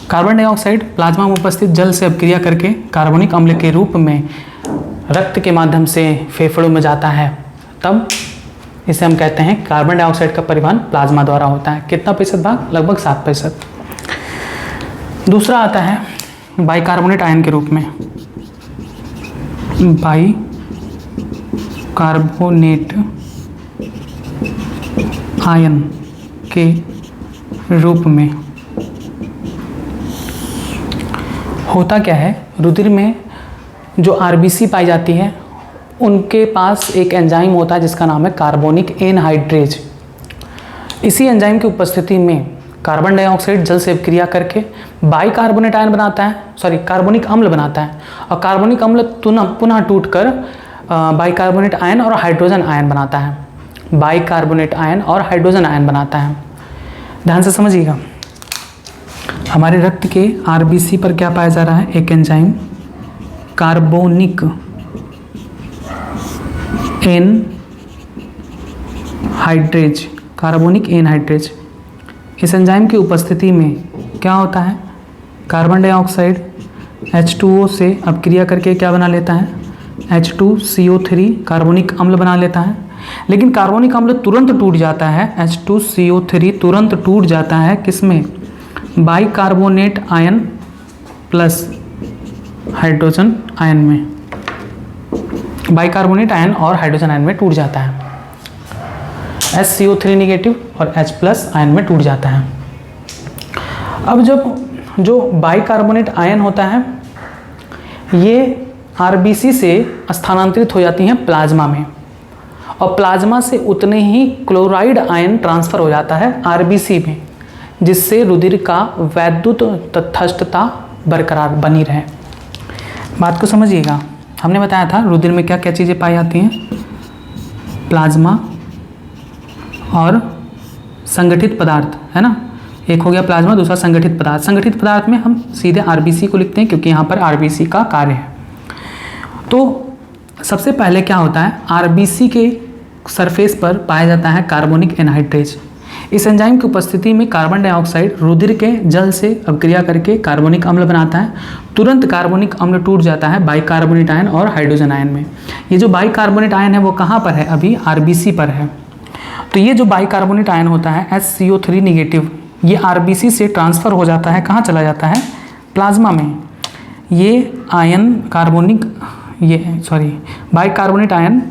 कार्बन डाइऑक्साइड प्लाज्मा में उपस्थित जल से अभिक्रिया करके कार्बोनिक अम्ल के रूप में रक्त के माध्यम से फेफड़ों में जाता है, तब इसे हम कहते हैं कार्बन डाइऑक्साइड का परिवहन प्लाज्मा द्वारा होता है। कितना प्रतिशत भाग? लगभग 7%। दूसरा आता है बाइकार्बोनेट आयन के रूप में। बाइकार्बोनेट आयन के रूप में होता क्या है, रुधिर में जो आरबीसी पाई जाती है उनके पास एक एंजाइम होता है जिसका नाम है कार्बोनिक एनहाइड्रेज। इसी एंजाइम की उपस्थिति में कार्बन डाइऑक्साइड जल से अभिक्रिया करके बाइकार्बोनेट आयन बनाता है, कार्बनिक अम्ल बनाता है, और कार्बनिक अम्ल पुनः टूटकर बाइकार्बोनेट आयन और हाइड्रोजन आयन बनाता है। बाइकार्बोनेट आयन और हाइड्रोजन आयन बनाता है। ध्यान से समझिएगा, हमारे रक्त के आरबीसी पर क्या पाया जा रहा है, एक enzyme carbonic anhydrase, carbonic anhydrase. इस एंजाइम की उपस्थिति में क्या होता है, कार्बन डाइऑक्साइड H2O से अपक्रिया करके क्या बना लेता है, H2CO3 कार्बनिक अम्ल बना लेता है। लेकिन कार्बनिक अम्ल तुरंत टूट जाता है, H2CO3 तुरंत टूट जाता है किसमें, bicarbonate ion plus hydrogen ion में, बाइकार्बोनेट आयन और हाइड्रोजन आयन में टूट जाता है। HCO3 निगेटिव और H प्लस आयन में टूट जाता है। अब जब जो बाइकार्बोनेट आयन होता है ये आरबीसी से स्थानांतरित हो जाती हैं प्लाज्मा में, और प्लाज्मा से उतने ही क्लोराइड आयन ट्रांसफ़र हो जाता है आरबीसी में, जिससे रुधिर का वैद्युत तटस्थता बरकरार बनी रहे। बात को समझिएगा, हमने बताया था रुधिर में क्या क्या चीज़ें पाई जाती हैं, प्लाज्मा और संगठित पदार्थ, है ना। एक हो गया प्लाज्मा, दूसरा संगठित पदार्थ। संगठित पदार्थ में हम सीधे आरबीसी को लिखते हैं क्योंकि यहाँ पर आरबीसी का कार्य है। तो सबसे पहले क्या होता है, आरबीसी के सरफेस पर पाया जाता है कार्बोनिक एनहाइड्रेज। इस एंजाइम की उपस्थिति में कार्बन डाइऑक्साइड रुधिर के जल से अभिक्रिया करके कार्बनिक अम्ल बनाता है। तुरंत कार्बनिक अम्ल टूट जाता है बाइकार्बोनेट आयन और हाइड्रोजन आयन में। ये जो बाइकार्बोनेट आयन है वो कहाँ पर है, अभी आरबीसी पर है। तो ये जो बाइकार्बोनेट आयन होता है HCO3 निगेटिव, ये आरबीसी से ट्रांसफ़र हो जाता है, कहाँ चला जाता है, प्लाज्मा में। ये आयन बाइकार्बोनेट आयन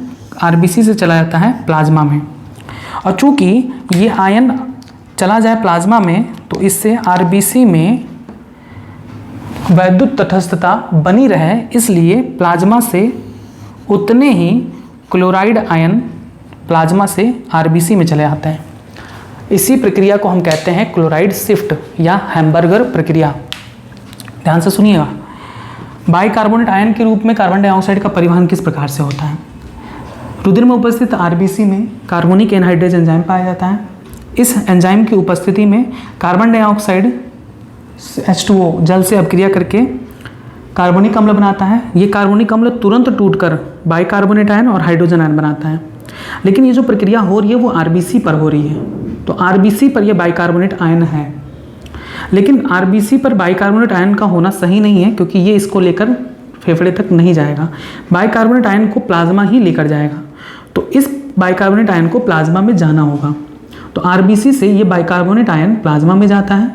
आरबीसी से चला जाता है प्लाज्मा में, और चूंकि ये आयन चला जाए प्लाज्मा में तो इससे आरबीसी में वैद्युत तटस्थता बनी रहे, इसलिए प्लाज्मा से उतने ही क्लोराइड आयन प्लाज्मा से आरबीसी में चले आते हैं। इसी प्रक्रिया को हम कहते हैं क्लोराइड शिफ्ट या हैम्बर्गर प्रक्रिया। ध्यान से सुनिएगा, बाइकार्बोनेट आयन के रूप में कार्बन डाइऑक्साइड का परिवहन किस प्रकार से होता है। रुधिर में उपस्थित आरबीसी में कार्बोनिक एनहाइड्रेज एंजाइम पाया जाता है। इस एंजाइम की उपस्थिति में कार्बन डाइऑक्साइड H2O जल से अभिक्रिया करके कार्बनिक अम्ल बनाता है। ये कार्बनिक अम्ल तुरंत टूटकर बाइकार्बोनेट आयन और हाइड्रोजन आयन बनाता है। लेकिन ये जो प्रक्रिया हो रही है वो आरबीसी पर हो रही है, तो आरबीसी पर यह बाइकार्बोनेट आयन है। लेकिन आरबीसी पर बाइकार्बोनेट आयन का होना सही नहीं है क्योंकि ये इसको लेकर फेफड़े तक नहीं जाएगा। बाइकार्बोनेट आयन को प्लाज्मा ही लेकर जाएगा, तो इस बाइकार्बोनेट आयन को प्लाज्मा में जाना होगा। तो आरबीसी से ये बाइकार्बोनेट आयन प्लाज्मा में जाता है।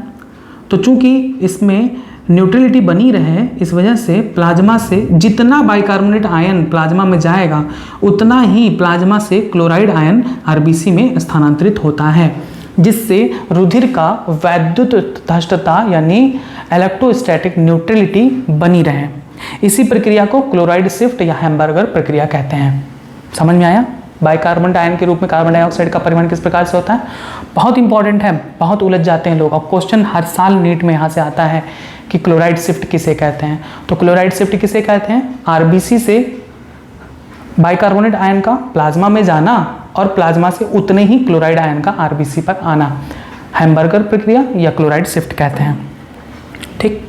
तो चूंकि इसमें न्यूट्रलिटी बनी रहे, इस वजह से प्लाज्मा से जितना बाइकार्बोनेट आयन प्लाज्मा में जाएगा उतना ही प्लाज्मा से क्लोराइड आयन आरबीसी में स्थानांतरित होता है, जिससे रुधिर का वैद्युत तटस्थता यानी इलेक्ट्रोस्टैटिक न्यूट्रलिटी बनी रहे। इसी प्रक्रिया को क्लोराइड शिफ्ट या हैम्बर्गर प्रक्रिया कहते हैं। समझ में आया। बाइकार्बोनेट आयन के रूप में कार्बन डाइऑक्साइड का परिवहन किस प्रकार से होता है, बहुत इंपॉर्टेंट है, बहुत उलझ जाते हैं लोग। और क्वेश्चन हर साल नीट में यहाँ से आता है कि क्लोराइड शिफ्ट किसे कहते हैं। तो क्लोराइड शिफ्ट किसे कहते हैं, आरबीसी से बाइकार्बोनेट आयन का प्लाज्मा में जाना और प्लाज्मा से उतने ही क्लोराइड आयन का आरबीसी पर आना, हैम्बर्गर प्रक्रिया या क्लोराइड शिफ्ट कहते हैं। ठीक,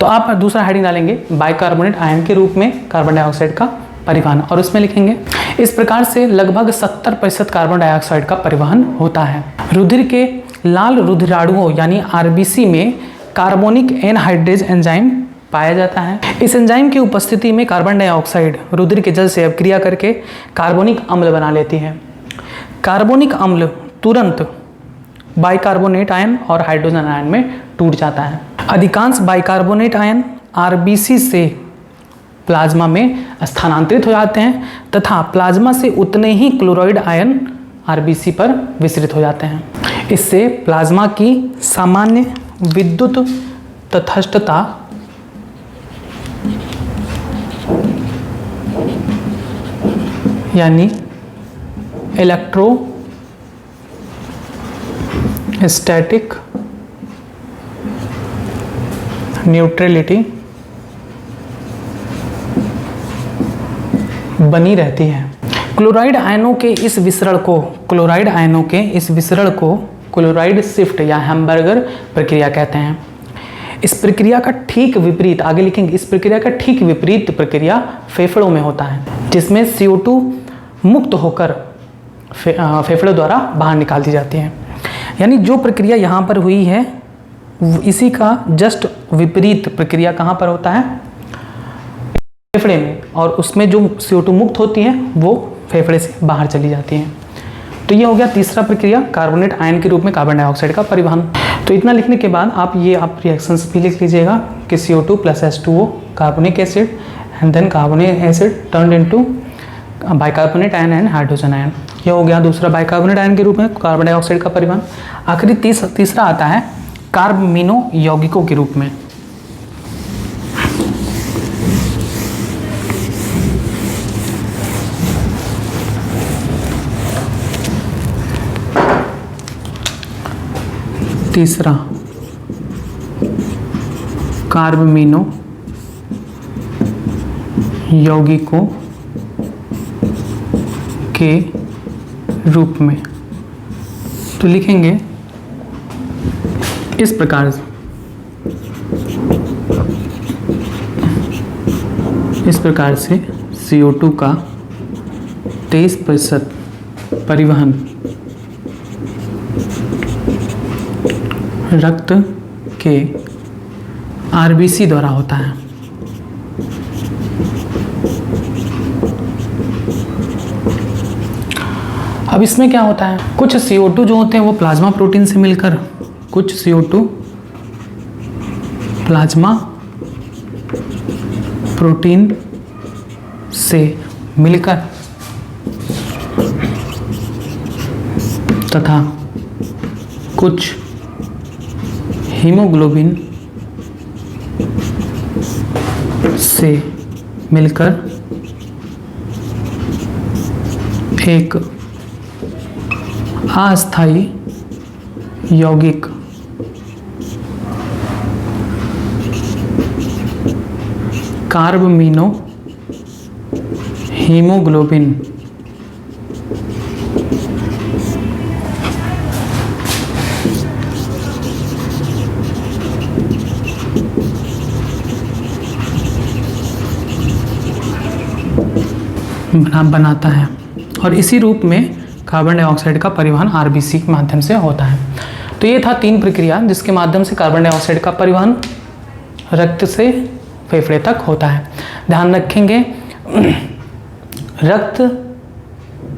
तो आप दूसरा हेडिंग डालेंगे बाइकार्बोनेट आयन के रूप में कार्बन डाइऑक्साइड का परिवहन, और उसमें लिखेंगे इस प्रकार से लगभग 70% कार्बन डाइऑक्साइड का परिवहन होता है। रुधिर के लाल रुधिराणुओं यानी आरबीसी में कार्बोनिक एनहाइड्रेज एंजाइम पाया जाता है। इस एंजाइम की उपस्थिति में कार्बन डाइऑक्साइड रुधिर के जल से अभिक्रिया करके कार्बोनिक अम्ल बना लेती है। कार्बोनिक अम्ल तुरंत बाइकार्बोनेट आयन और हाइड्रोजन आयन में टूट जाता है। अधिकांश बाइकार्बोनेट आयन आरबीसी से प्लाज्मा में स्थानांतरित हो जाते हैं तथा प्लाज्मा से उतने ही क्लोराइड आयन आरबीसी पर विसरित हो जाते हैं। इससे प्लाज्मा की सामान्य विद्युत तटस्थता यानी इलेक्ट्रोस्टैटिक न्यूट्रलिटी बनी रहती है। क्लोराइड आयनों के इस विसरण को क्लोराइड शिफ्ट या हैम्बर्गर प्रक्रिया कहते हैं। इस प्रक्रिया का ठीक विपरीत, आगे लिखेंगे, इस प्रक्रिया का ठीक विपरीत प्रक्रिया फेफड़ों में होता है, जिसमें CO2 मुक्त होकर फेफड़ों द्वारा बाहर निकाल दी जाती है। यानी जो प्रक्रिया यहाँ पर हुई है इसी का जस्ट विपरीत प्रक्रिया कहाँ पर होता है? फेफड़े में, और उसमें जो CO2 मुक्त होती है वो फेफड़े से बाहर चली जाती हैं। तो ये हो गया तीसरा प्रक्रिया, कार्बोनेट आयन के रूप में कार्बन डाइऑक्साइड का परिवहन। तो इतना लिखने के बाद आप रिएक्शंस भी लिख लीजिएगा कि CO2 + H2O carbonic acid and then carbonic acid turn into bicarbonate ion and hydrogen ion. ये हो गया दूसरा बाइकार्बोनेट आयन के रूप में कार्बन डाइऑक्साइड का परिवहन। आखिरी तीसरा आता है कार्बमिनो यौगिकों के रूप में। तीसरा कार्बमिनो यौगिकों के रूप में। तो लिखेंगे इस प्रकार से CO2 का 23% परिवहन रक्त के RBC द्वारा होता है। अब इसमें क्या होता है, कुछ CO2 जो होते हैं वो प्लाज्मा प्रोटीन से मिलकर, कुछ CO2 प्लाज्मा प्रोटीन से मिलकर तथा कुछ हीमोग्लोबिन से मिलकर एक अस्थायी यौगिक कार्बमिनो हीमोग्लोबिन बनाता है, और इसी रूप में कार्बन डाइऑक्साइड का परिवहन RBC के माध्यम से होता है। तो ये था 3 प्रक्रिया जिसके माध्यम से कार्बन डाइऑक्साइड का परिवहन रक्त से फेफड़े तक होता है। ध्यान रखेंगे रक्त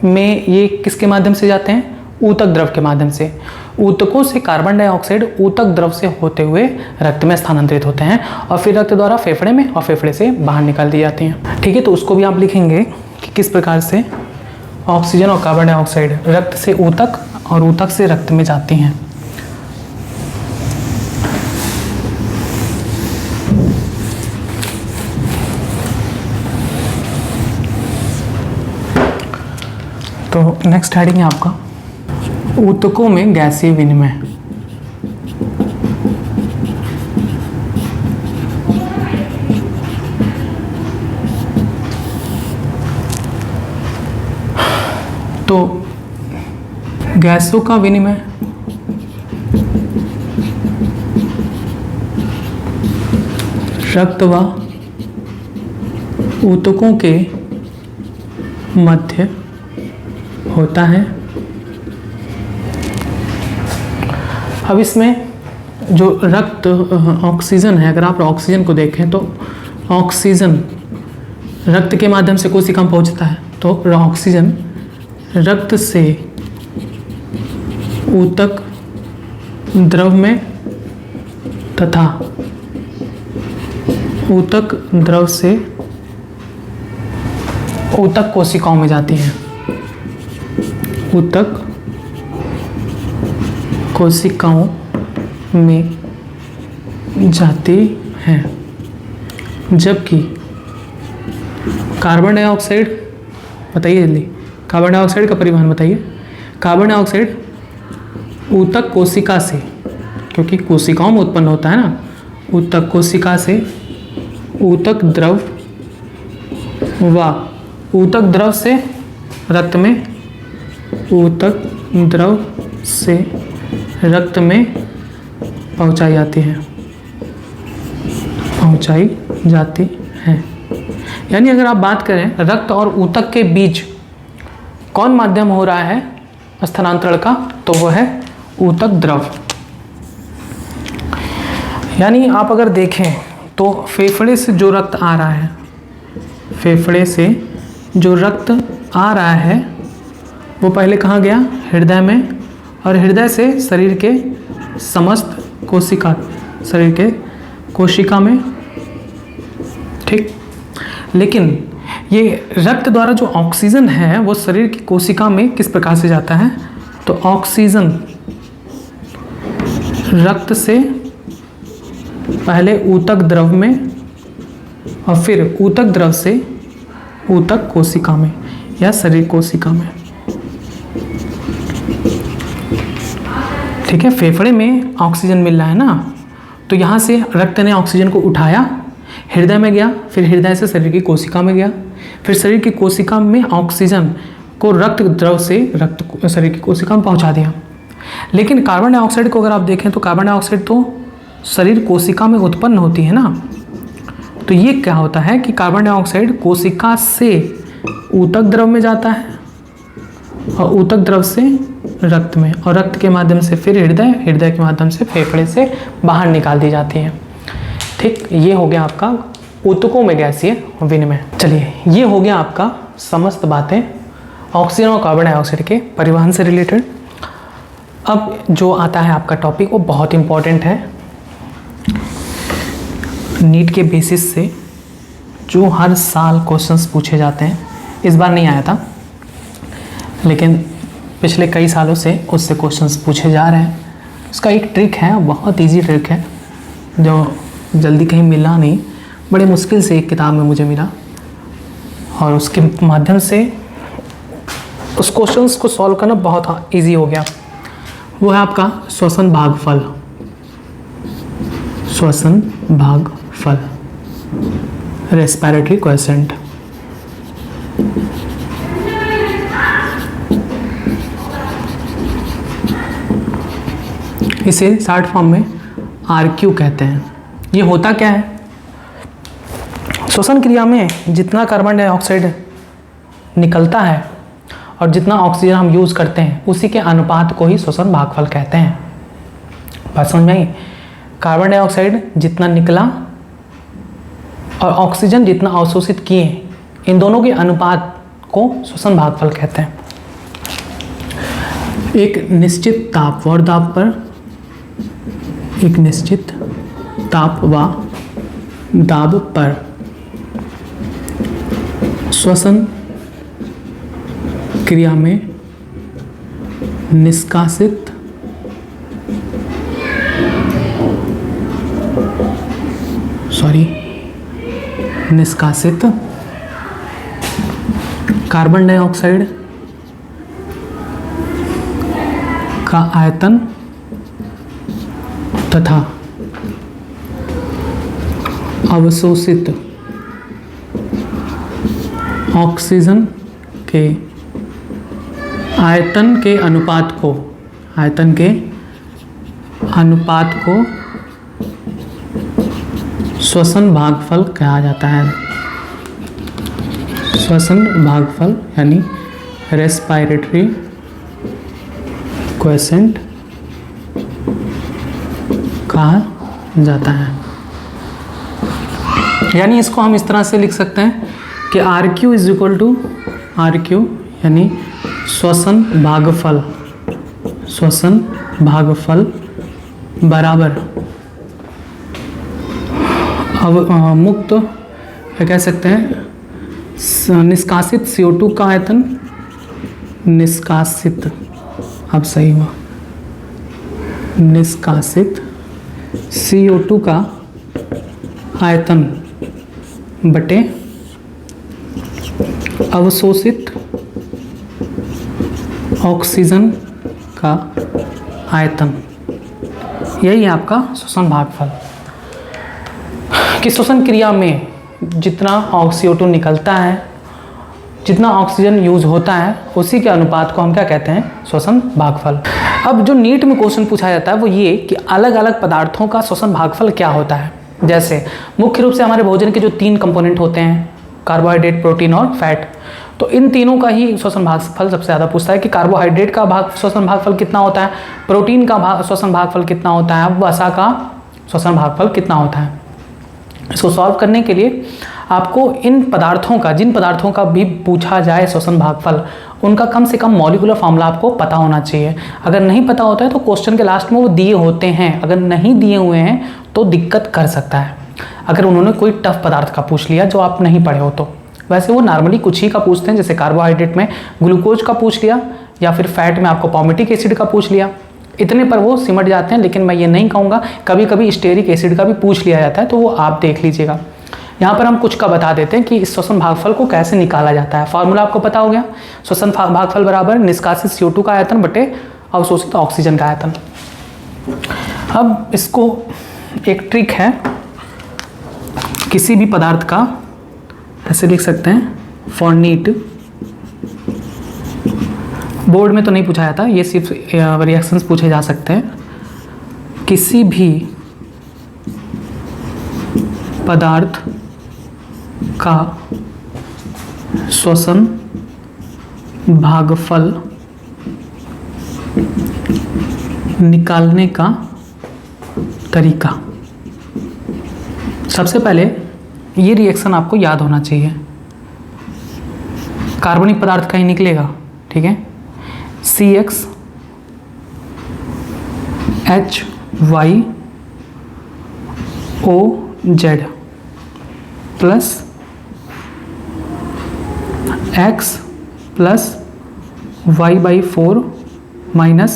में ये किसके माध्यम से जाते हैं? ऊतक द्रव के माध्यम से। ऊतकों से कार्बन डाइऑक्साइड ऊतक द्रव से होते हुए रक्त में स्थानांतरित होते हैं और फिर रक्त द्वारा फेफड़े में और फेफड़े से बाहर निकाल दी जाती हैं। ठीक है, तो उसको भी आप लिखेंगे कि किस प्रकार से ऑक्सीजन और कार्बन डाइऑक्साइड रक्त से ऊतक और ऊतक से रक्त में जाती हैं। तो नेक्स्ट हेडिंग है आपका ऊतकों में गैसीय विनिमय। तो गैसों का विनिमय रक्त व ऊतकों के मध्य होता है। अब इसमें जो रक्त ऑक्सीजन है, अगर आप ऑक्सीजन को देखें तो ऑक्सीजन रक्त के माध्यम से कोशिका में पहुंचता है, तो ऑक्सीजन रक्त से ऊतक द्रव में तथा ऊतक द्रव से ऊतक कोशिकाओं में जाती है। ऊतक कोशिकाओं में जाती हैं, जबकि कार्बन डाइऑक्साइड, बताइए जल्दी, कार्बन डाइऑक्साइड का परिवहन बताइए। कार्बन डाइऑक्साइड ऊतक कोशिका से, क्योंकि कोशिकाओं में उत्पन्न होता है ना, ऊतक कोशिका से ऊतक द्रव व ऊतक द्रव से रक्त में, ऊतक द्रव से रक्त में पहुंचाई जाती है, पहुंचाई जाती है। यानी अगर आप बात करें रक्त और ऊतक के बीच कौन माध्यम हो रहा है स्थानांतरण का, तो वो है ऊतक द्रव। यानी आप अगर देखें तो फेफड़े से जो रक्त आ रहा है, फेफड़े से जो रक्त आ रहा है वो पहले कहाँ गया, हृदय में, और हृदय से शरीर के समस्त कोशिका, शरीर के कोशिका में, ठीक। लेकिन ये रक्त द्वारा जो ऑक्सीजन है वो शरीर की कोशिका में किस प्रकार से जाता है, तो ऑक्सीजन रक्त से पहले ऊतक द्रव में और फिर ऊतक द्रव से ऊतक कोशिका में या शरीर कोशिका में, ठीक है। फेफड़े में ऑक्सीजन मिल रहा है ना, तो यहाँ से रक्त ने ऑक्सीजन को उठाया, हृदय में गया, फिर हृदय से शरीर की कोशिका में गया, फिर शरीर की कोशिका में ऑक्सीजन को रक्त द्रव से रक्त शरीर की कोशिका में पहुँचा दिया। लेकिन कार्बन डाइऑक्साइड को अगर आप देखें तो कार्बन डाइऑक्साइड तो शरीर कोशिका में उत्पन्न होती है ना, तो ये क्या होता है कि कार्बन डाइऑक्साइड कोशिका से ऊतक द्रव में जाता है और ऊतक द्रव से रक्त में, और रक्त के माध्यम से फिर हृदय, हृदय के माध्यम से फेफड़े से बाहर निकाल दी जाती है, ठीक। ये हो गया आपका ऊतकों में गैसीय विनिमय। चलिए, ये हो गया आपका समस्त बातें ऑक्सीजन और कार्बन डाइऑक्साइड के परिवहन से रिलेटेड। अब जो आता है आपका टॉपिक वो बहुत इम्पॉर्टेंट है, नीट के बेसिस से जो हर साल क्वेश्चंस पूछे जाते हैं, इस बार नहीं आया था लेकिन पिछले कई सालों से उससे क्वेश्चंस पूछे जा रहे हैं। उसका एक ट्रिक है, बहुत इजी ट्रिक है, जो जल्दी कहीं मिला नहीं, बड़े मुश्किल से एक किताब में मुझे मिला, और उसके माध्यम से उस क्वेश्चंस को सॉल्व करना बहुत इजी हो गया। वो है आपका श्वसन भागफल, श्वसन भागफल, रेस्पिरेटरी क्वोशिएंट। इसे शॉर्ट फॉर्म में RQ कहते हैं। ये होता क्या है, श्वसन क्रिया में जितना कार्बन डाइऑक्साइड निकलता है और जितना ऑक्सीजन हम यूज़ करते हैं उसी के अनुपात को ही श्वसन भागफल कहते हैं। बात समझ में आई? कार्बन डाइऑक्साइड जितना निकला और ऑक्सीजन जितना अवशोषित किए, इन दोनों के अनुपात को श्वसन भागफल कहते हैं। एक निश्चित ताप और दाब पर, एक निश्चित ताप व दाब पर श्वसन क्रिया में निष्कासित कार्बन डाइऑक्साइड का आयतन तथा अवशोषित ऑक्सीजन के आयतन के अनुपात को श्वसन भागफल कहा जाता है। श्वसन भागफल यानी रेस्पिरेटरी क्वोशिएंट कहा जाता है। यानी इसको हम इस तरह से लिख सकते हैं कि RQ is equal to RQ यानी श्वसन भागफल बराबर अब मुक्त कह सकते हैं निष्कासित CO2 का आयतन, निष्कासित, अब सही हुआ, निष्कासित CO2 का आयतन बटे अवशोषित ऑक्सीजन का आयतन, यही है आपका श्वसन भागफल। कि श्वसन क्रिया में जितना CO2 निकलता है, जितना ऑक्सीजन यूज होता है, उसी के अनुपात को हम क्या कहते हैं, श्वसन भागफल। अब जो नीट में क्वेश्चन पूछा जाता है वो ये कि अलग अलग पदार्थों का श्वसन भागफल क्या होता है। जैसे मुख्य रूप से हमारे भोजन के जो 3 कंपोनेंट होते हैं, कार्बोहाइड्रेट, प्रोटीन और फैट, तो इन तीनों का ही श्वसन भागफल सबसे ज़्यादा पूछता है कि कार्बोहाइड्रेट का श्वसन भागफल कितना होता है, प्रोटीन का श्वसन भागफल कितना होता है, वसा का श्वसन भागफल कितना होता है। इसको सॉल्व करने के लिए आपको इन पदार्थों का, जिन पदार्थों का भी पूछा जाए श्वसन भागफल, उनका कम से कम मॉलिक्यूलर फॉर्मूला आपको पता होना चाहिए। अगर नहीं पता होता है तो क्वेश्चन के लास्ट में वो दिए होते हैं, अगर नहीं दिए हुए हैं तो दिक्कत कर सकता है। अगर उन्होंने कोई टफ पदार्थ का पूछ लिया जो आप नहीं पढ़े हो तो, वैसे वो नॉर्मली कुछ ही का पूछते हैं, जैसे कार्बोहाइड्रेट में ग्लूकोज का पूछ लिया या फिर फैट में आपको पामिटिक एसिड का पूछ लिया, इतने पर वो सिमट जाते हैं। लेकिन मैं ये नहीं कहूँगा, कभी कभी स्टेरिक एसिड का भी पूछ लिया जाता है, तो वो आप देख लीजिएगा। यहाँ पर हम कुछ का बता देते हैं कि इस श्वसन भागफल को कैसे निकाला जाता है। फॉर्मूला आपको पता हो गया, श्वसन भागफल बराबर निष्कासित CO2 का आयतन बटे अवशोषित ऑक्सीजन का आयतन। अब इसको एक ट्रिक है, किसी भी पदार्थ का ऐसे लिख सकते हैं, फॉर नीट, बोर्ड में तो नहीं पूछा जाता, ये सिर्फ रिएक्शंस पूछे जा सकते हैं। किसी भी पदार्थ का श्वसन भागफल निकालने का तरीका। सबसे पहले ये रिएक्शन आपको याद होना चाहिए, कार्बनिक पदार्थ का ही निकलेगा, ठीक है। CX HYOZ plus X plus Y/4 minus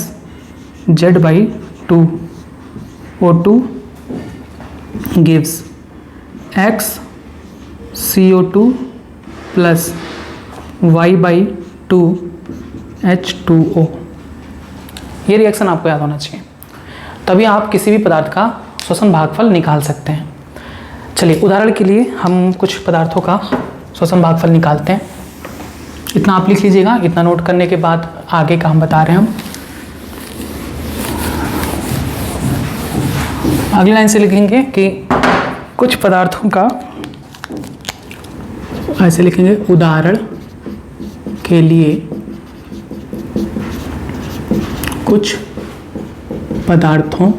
Z/2 O2 gives XCO2 plus Y/2 H2O। ये रिएक्शन आपको याद होना चाहिए, तभी आप किसी भी पदार्थ का श्वसन भागफल निकाल सकते हैं। चलिए उदाहरण के लिए हम कुछ पदार्थों का श्वसन भागफल निकालते हैं। इतना आप लिख लीजिएगा, इतना नोट करने के बाद आगे का हम बता रहे हैं। हम अगली लाइन से लिखेंगे कि कुछ पदार्थों का, ऐसे लिखेंगे, उदाहरण के लिए कुछ पदार्थों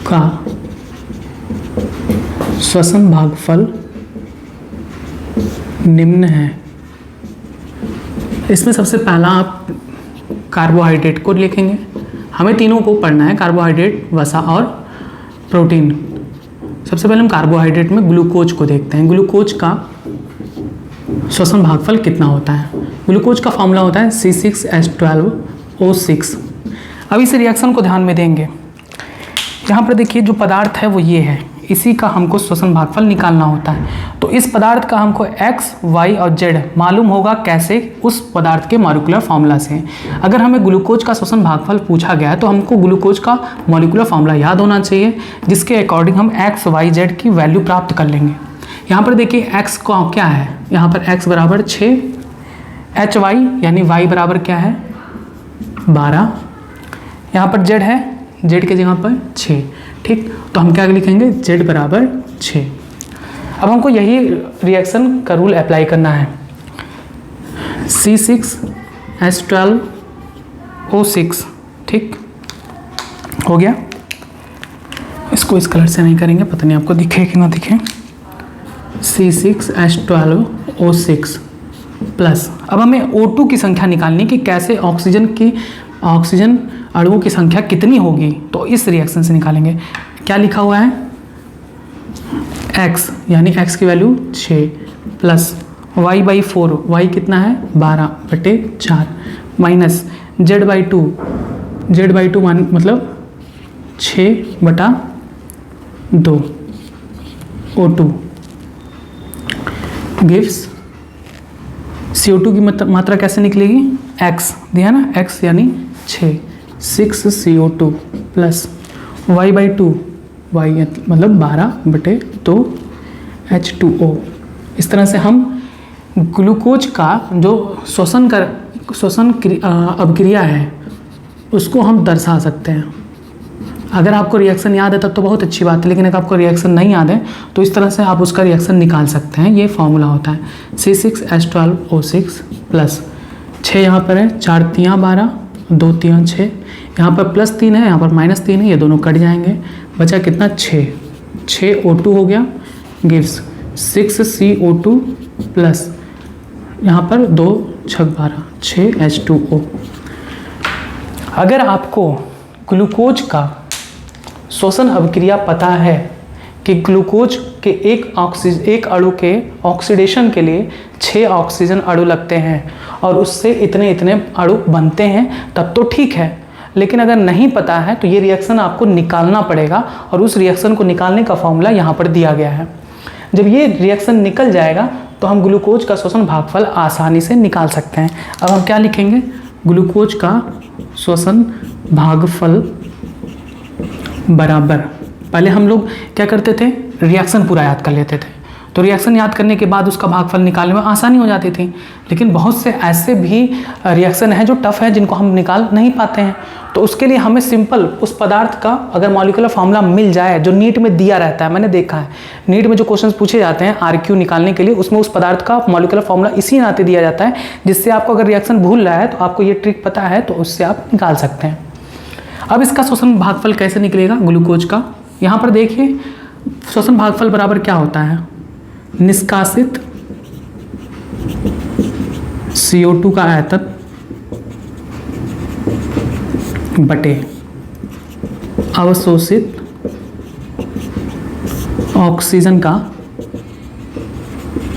का श्वसन भागफल निम्न है। इसमें सबसे पहला आप कार्बोहाइड्रेट को लिखेंगे, हमें तीनों को पढ़ना है, कार्बोहाइड्रेट, वसा और प्रोटीन। सबसे पहले हम कार्बोहाइड्रेट में ग्लूकोज को देखते हैं। ग्लूकोज का श्वसन भागफल कितना होता है? ग्लूकोज का फॉर्मूला होता है C6H12O6। अब इस रिएक्शन को ध्यान में देंगे, यहाँ पर देखिए जो पदार्थ है वो ये है, इसी का हमको श्वसन भागफल निकालना होता है। तो इस पदार्थ का हमको X, Y और Z मालूम होगा कैसे? उस पदार्थ के मॉलिक्यूलर फार्मूला से। अगर हमें ग्लूकोज का श्वसन भागफल पूछा गया है तो हमको ग्लूकोज का मॉलिक्यूलर फार्मूला याद होना चाहिए, जिसके अकॉर्डिंग हम X, Y, Z की वैल्यू प्राप्त कर लेंगे। यहाँ पर देखिए X का क्या है, यहाँ पर X बराबर 6, HY यानी Y बराबर क्या है 12, यहाँ पर Z है, Z के जगह पर 6, ठीक। तो हम क्या लिखेंगे, Z बराबर 6। अब हमको यही रिएक्शन का रूल अप्लाई करना है। C6H12O6, ठीक हो गया। इसको इस कलर से नहीं करेंगे, पता नहीं आपको दिखे कि ना दिखे। C6H12O6 प्लस, अब हमें O2 की संख्या निकालनी कि कैसे ऑक्सीजन अणुओं की संख्या कितनी होगी, तो इस रिएक्शन से निकालेंगे। क्या लिखा हुआ है, X यानी X की वैल्यू 6 प्लस Y/4, Y कितना है 12/4 माइनस Z/2 मतलब 6/2 O2 गिव्स CO2 की मात्रा कैसे निकलेगी, x दिया ना, x यानी 6 CO2 प्लस y/2 y मतलब 12/2 H2O। इस तरह से हम ग्लूकोज का जो श्वसन अभिक्रिया है उसको हम दर्शा सकते हैं। अगर आपको रिएक्शन याद है तब तो बहुत अच्छी बात है, लेकिन अगर आपको रिएक्शन नहीं याद है तो इस तरह से आप उसका रिएक्शन निकाल सकते हैं। ये फॉर्मूला होता है C6H12O6 प्लस 6 यहाँ पर है, 4 तियाँ 12, 2 तियाँ 6, यहाँ पर +3 है, यहाँ पर -3 है, ये दोनों कट जाएंगे, बचा कितना 6 O2 हो गया, गिव्स 6 CO2 प्लस यहाँ पर 2 6 12 6 H2O। अगर आपको ग्लूकोज का श्वसन अभिक्रिया पता है कि ग्लूकोज के एक अणु के ऑक्सीडेशन के लिए 6 ऑक्सीजन अणु लगते हैं और उससे इतने अणु बनते हैं, तब तो ठीक है। लेकिन अगर नहीं पता है तो ये रिएक्शन आपको निकालना पड़ेगा और उस रिएक्शन को निकालने का फॉर्मूला यहाँ पर दिया गया है। जब ये रिएक्शन निकल जाएगा तो हम ग्लूकोज का श्वसन भागफल आसानी से निकाल सकते हैं। अब हम क्या लिखेंगे, ग्लूकोज का श्वसन भागफल बराबर, पहले हम लोग क्या करते थे, रिएक्शन पूरा याद कर लेते थे, तो रिएक्शन याद करने के बाद उसका भागफल निकालने में आसानी हो जाती थी। लेकिन बहुत से ऐसे भी रिएक्शन हैं जो टफ है, जिनको हम निकाल नहीं पाते हैं, तो उसके लिए हमें सिंपल उस पदार्थ का अगर मॉलिक्यूलर फार्मूला मिल जाए जो नीट में दिया रहता है। मैंने देखा है नीट में जो क्वेश्चंस पूछे जाते हैं RQ निकालने के लिए, उसमें उस पदार्थ का मॉलिक्यूलर फार्मूला इसी नाते दिया जाता है, जिससे आपको अगर रिएक्शन भूल रहा है तो आपको ये ट्रिक पता है तो उससे आप निकाल सकते हैं। अब इसका श्वसन भागफल कैसे निकलेगा ग्लूकोज का, यहाँ पर देखिए श्वसन भागफल बराबर क्या होता है, निष्कासित CO2 का आयतन बटे अवशोषित ऑक्सीजन का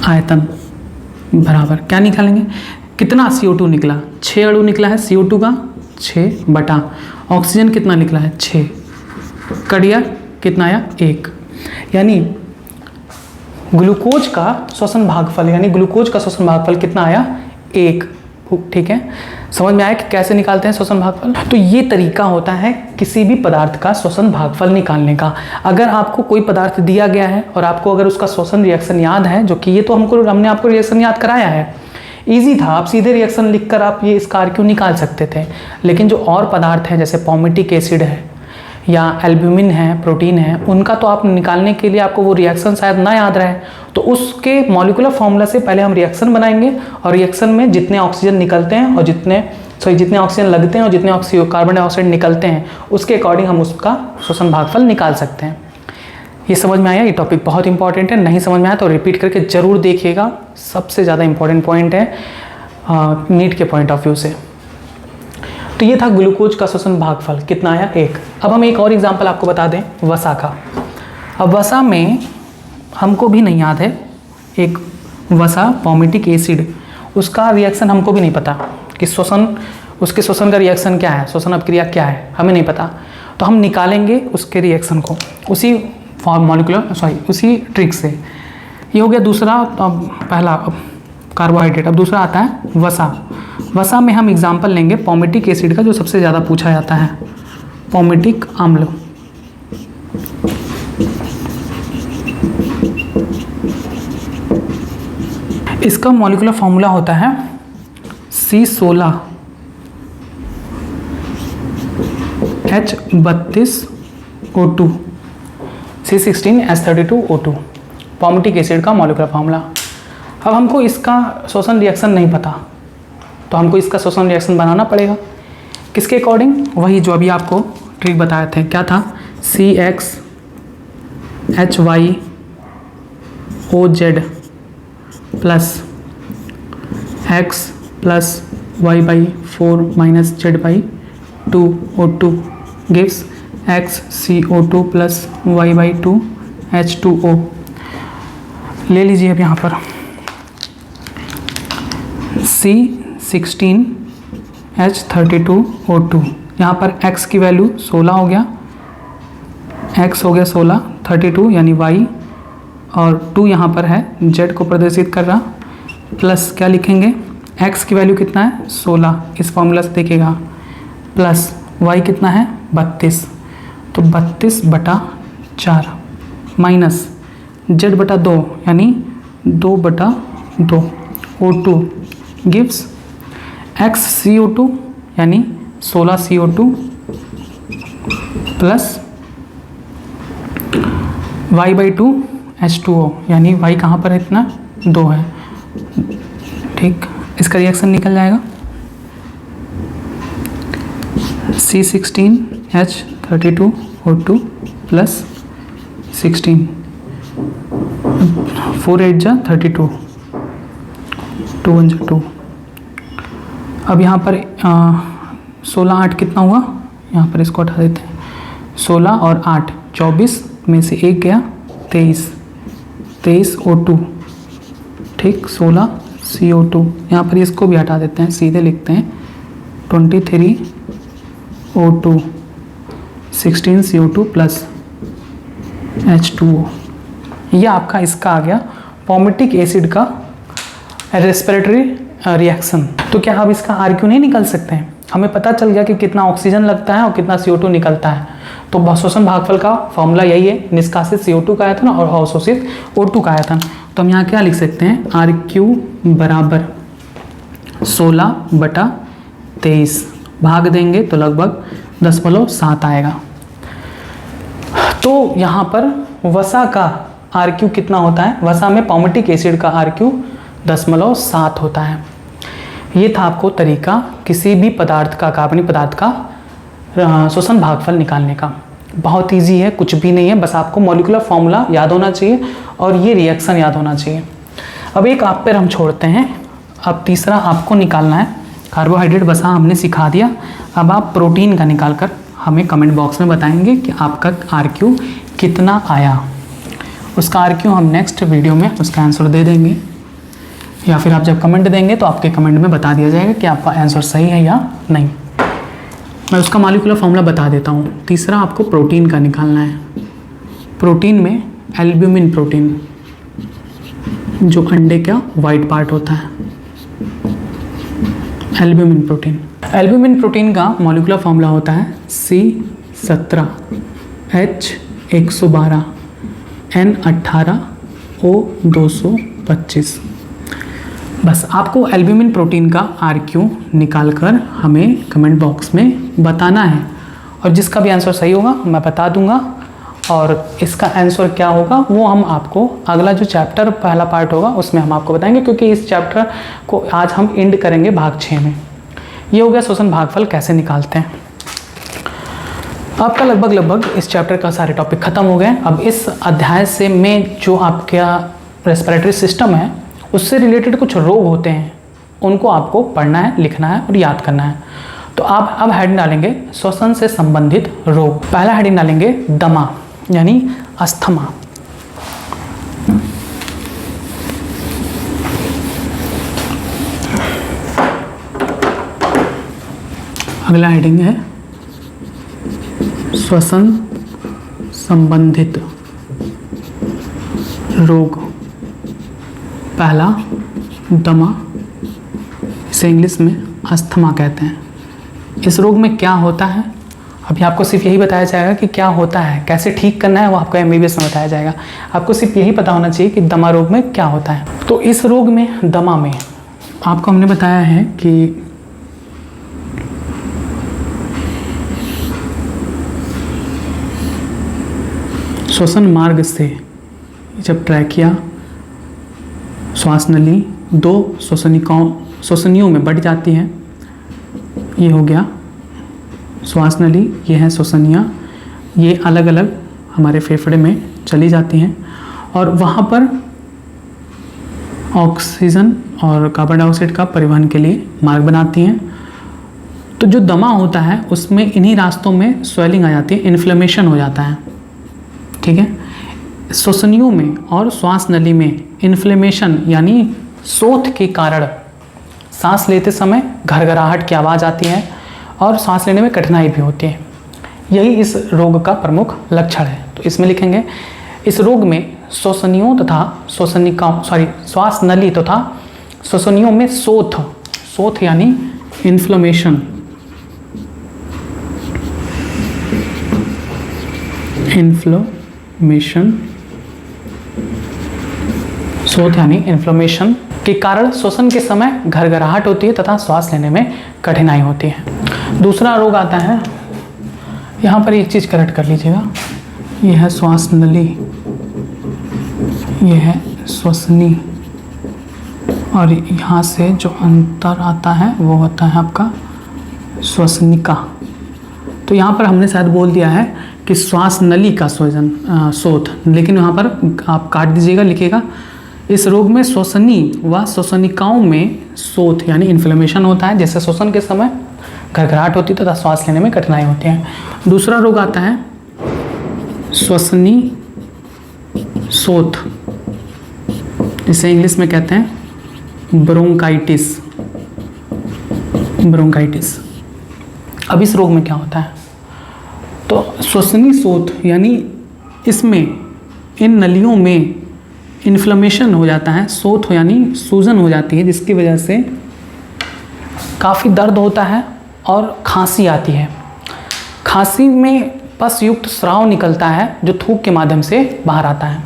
आयतन बराबर क्या निकालेंगे, कितना CO2 निकला, 6 अणु निकला है CO2 का, 6 बटा ऑक्सीजन कितना निकला है 6, कड़िया कितना आया 1, यानी ग्लूकोज का श्वसन भागफल कितना आया 1। ठीक है, समझ में आया कि कैसे निकालते हैं श्वसन भागफल। तो ये तरीका होता है किसी भी पदार्थ का श्वसन भागफल निकालने का। अगर आपको कोई पदार्थ दिया गया है और आपको अगर उसका श्वसन रिएक्शन याद है, जो कि ये तो हमने आपको रिएक्शन याद कराया है, इजी था, आप सीधे रिएक्शन लिखकर आप ये इसका RQ निकाल सकते थे। लेकिन जो और पदार्थ हैं जैसे पॉमिटिक एसिड है या एल्ब्यूमिन है, प्रोटीन है, उनका तो आप निकालने के लिए आपको वो रिएक्शन शायद ना याद रहे, तो उसके मॉलिक्यूलर फॉर्मूला से पहले हम रिएक्शन बनाएंगे और रिएक्शन में जितने ऑक्सीजन निकलते हैं और जितने ऑक्सीजन लगते हैं और जितने कार्बन डाइऑक्साइड निकलते हैं उसके अकॉर्डिंग हम उसका श्वसन भागफल निकाल सकते हैं। ये समझ में आया, ये टॉपिक बहुत इंपॉर्टेंट है, नहीं समझ में आया तो रिपीट करके जरूर देखिएगा, सबसे ज़्यादा इंपॉर्टेंट पॉइंट है नीट के पॉइंट ऑफ व्यू से। तो ये था ग्लूकोज का श्वसन भागफल कितना आया 1। अब हम एक और एग्जांपल आपको बता दें वसा का। अब वसा में हमको भी नहीं याद है, एक वसा पॉमिटिक एसिड, उसका रिएक्शन हमको भी नहीं पता कि उसके श्वसन का रिएक्शन क्या है, श्वसन अभिक्रिया क्या है, हमें नहीं पता। तो हम निकालेंगे उसके रिएक्शन को उसी उसी ट्रिक से। ये हो गया दूसरा, पहला कार्बोहाइड्रेट। अब दूसरा आता है वसा में हम एग्जाम्पल लेंगे पॉमिटिक एसिड का, जो सबसे ज़्यादा पूछा जाता है, पॉमिटिक अम्ल। इसका मॉलिक्यूलर फॉर्मूला होता है C16H32O2 C16H32O2 पॉमिटिक एसिड का मॉलिक्यूलर फॉर्मूला। अब हमको इसका श्वसन रिएक्शन नहीं पता, तो हमको इसका श्वसन रिएक्शन बनाना पड़ेगा। किसके अकॉर्डिंग, वही जो अभी आपको ट्रिक बताए थे, क्या था, CXHYOZ plus X plus Y/4 minus Z/2 O2 gives XCO2 plus Y/2 H2O। ले लीजिए अब यहाँ पर C16H32O2, यहाँ पर X की वैल्यू 16 हो गया, x हो गया 16, 32 यानी y, और 2 यहाँ पर है z को प्रदर्शित कर रहा, प्लस क्या लिखेंगे, x की वैल्यू कितना है 16, इस फॉर्मूला से देखेगा, प्लस y कितना है 32, तो 32/4 माइनस z/2 यानी 2/2 O2 गिव्स x CO2 यानी 16 CO2 प्लस y/2 H2O यानी y कहाँ पर है, इतना 2 है। ठीक, इसका रिएक्शन निकल जाएगा C16H32O2 प्लस 16, 4 8 जा 32, 2 1 जा 2। अब यहाँ पर 16 8 कितना हुआ, यहाँ पर इसको हटा देते हैं, 16 और 8 24 में से 1 गया 23 O2, ठीक, 16 CO2, यहाँ पर इसको भी हटा देते हैं, सीधे लिखते हैं 23 O2 16 CO2 प्लस H2O। यह आपका इसका आ गया पॉमेटिक एसिड का रेस्पिरेटरी रिएक्शन। तो क्या अब इसका RQ नहीं निकल सकते हैं? हमें पता चल गया कि कितना ऑक्सीजन लगता है और कितना CO2 निकलता है। तो शोषण भागफल का फॉर्मूला यही है, निष्कासित CO2 का आयतन और अवशोषित O2 का आयतन। तो हम यहाँ क्या लिख सकते हैं, RQ बराबर 16/23, भाग देंगे तो लगभग 0.7 आएगा। तो यहाँ पर वसा का RQ कितना होता है, वसा में पॉमेटिक एसिड का RQ 0.7 होता है। ये था आपको तरीका किसी भी पदार्थ का, कार्बनिक पदार्थ का शोषण भागफल निकालने का। बहुत इजी है, कुछ भी नहीं है, बस आपको मॉलिक्यूलर फॉर्मूला याद होना चाहिए और ये रिएक्शन याद होना चाहिए। अब एक आप पर हम छोड़ते हैं, अब तीसरा आपको निकालना है। कार्बोहाइड्रेट वसा हमने सिखा दिया, अब आप प्रोटीन का निकाल कर हमें कमेंट बॉक्स में बताएंगे कि आपका RQ कितना आया। उसका RQ हम नेक्स्ट वीडियो में उसका आंसर दे देंगे, या फिर आप जब कमेंट देंगे तो आपके कमेंट में बता दिया जाएगा कि आपका आंसर सही है या नहीं। मैं उसका मॉलिक्यूलर फॉर्मूला बता देता हूँ। तीसरा आपको प्रोटीन का निकालना है। प्रोटीन में एल्ब्यूमिन प्रोटीन, जो अंडे का वाइट पार्ट होता है, एल्ब्यूमिन प्रोटीन। एल्ब्यूमिन प्रोटीन का मॉलिक्यूलर फॉर्मूला होता है C17H112 N18O225। बस आपको एल्ब्यूमिन प्रोटीन का RQ निकाल कर हमें कमेंट बॉक्स में बताना है, और जिसका भी आंसर सही होगा मैं बता दूंगा, और इसका आंसर क्या होगा वो हम आपको अगला जो चैप्टर पहला पार्ट होगा उसमें हम आपको बताएंगे, क्योंकि इस चैप्टर को आज हम एंड करेंगे भाग 6 में। ये हो गया शोषण भागफल कैसे निकालते हैं। आपका लगभग इस चैप्टर का सारे टॉपिक खत्म हो गए। अब इस अध्याय से में जो आपका रेस्पिरेटरी सिस्टम है उससे रिलेटेड कुछ रोग होते हैं, उनको आपको पढ़ना है, लिखना है और याद करना है। तो आप अब हेडिंग डालेंगे श्वसन से संबंधित रोग। पहला हेडिंग डालेंगे दमा यानी अस्थमा। अगला हेडिंग है श्वसन संबंधित रोग। पहला दमा, इसे इंग्लिश में अस्थमा कहते हैं। इस रोग में क्या होता है, अभी आपको सिर्फ यही बताया जाएगा कि क्या होता है, कैसे ठीक करना है वो आपको MBBS में बताया जाएगा। आपको सिर्फ यही पता होना चाहिए कि दमा रोग में क्या होता है। तो इस रोग में, दमा में, आपको हमने बताया है कि श्वसन मार्ग से जब ट्रैकिया, श्वास नली दो श्वसनियों में बढ़ जाती है, ये हो गया श्वास नली, ये है श्वसनियाँ, ये अलग अलग हमारे फेफड़े में चली जाती हैं और वहाँ पर ऑक्सीजन और कार्बन डाइऑक्साइड का परिवहन के लिए मार्ग बनाती हैं। तो जो दमा होता है उसमें इन्हीं रास्तों में स्वेलिंग आ जाती है, इन्फ्लेमेशन हो जाता है, ठीक है। श्वसनियों में और श्वास नली में इन्फ्लेमेशन यानी शोथ के कारण सांस लेते समय घरघराहट की आवाज़ आती है और सांस लेने में कठिनाई भी होती है। यही इस रोग का प्रमुख लक्षण है। तो इसमें लिखेंगे इस रोग में श्वसनियों तथा श्वास नली तथा श्वसनियों में शोथ यानी इन्फ्लेमेशन, शोथ यानी इन्फ्लेमेशन के कारण श्वसन के समय घरघराहट होती है तथा श्वास लेने में कठिनाई होती है। दूसरा रोग आता है, यहाँ पर एक चीज़ करेक्ट कर लीजिएगा, यह है श्वास नली, यह है श्वसनी, और यहाँ से जो अंतर आता है वो होता है आपका श्वसनिका। तो यहाँ पर हमने शायद बोल दिया है कि श्वास नली का शोथ, लेकिन यहाँ पर आप काट दीजिएगा, लिखिएगा इस रोग में श्वसनी व श्वसनिकाओं में शोथ यानी इन्फ्लेमेशन होता है, जिससे श्वसन के समय घरघराहट होती है तथा श्वास लेने में कठिनाई होती है। दूसरा रोग आता है श्वसनी शोथ, जिसे इंग्लिश में कहते हैं ब्रोंकाइटिस। अब इस रोग में क्या होता है, तो श्वसनी शोथ यानी इसमें इन नलियों में इन्फ्लेमेशन हो जाता है, शोथ यानी सूजन हो जाती है, जिसकी वजह से काफ़ी दर्द होता है और खांसी आती है। खांसी में पस युक्त स्राव निकलता है जो थूक के माध्यम से बाहर आता है।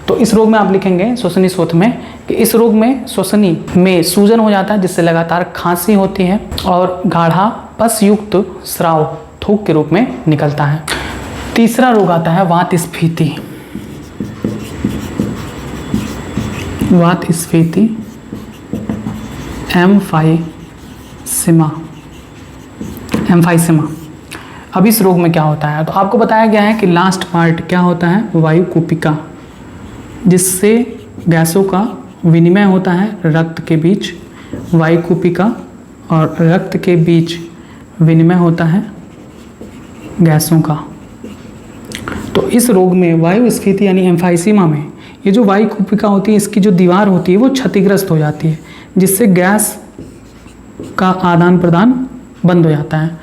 तो इस रोग में आप लिखेंगे श्वसनी शोथ में कि इस रोग में श्वसनी में सूजन हो जाता है, जिससे लगातार खांसी होती है और गाढ़ा पस युक्त स्राव थूक के रूप में निकलता है। तीसरा रोग आता है वात स्फीति। एम्फाइसेमा। अब इस रोग में क्या होता है, तो आपको बताया गया है कि लास्ट पार्ट क्या होता है, वायु कूपिका, जिससे गैसों का विनिमय होता है रक्त के बीच। वायु कूपिका और रक्त के बीच विनिमय होता है गैसों का। तो इस रोग में वायु स्फीति यानी एम्फाइसीमा में ये जो वायु कूपिका होती है, इसकी जो दीवार होती है वो क्षतिग्रस्त हो जाती है, जिससे गैस का आदान प्रदान बंद हो जाता है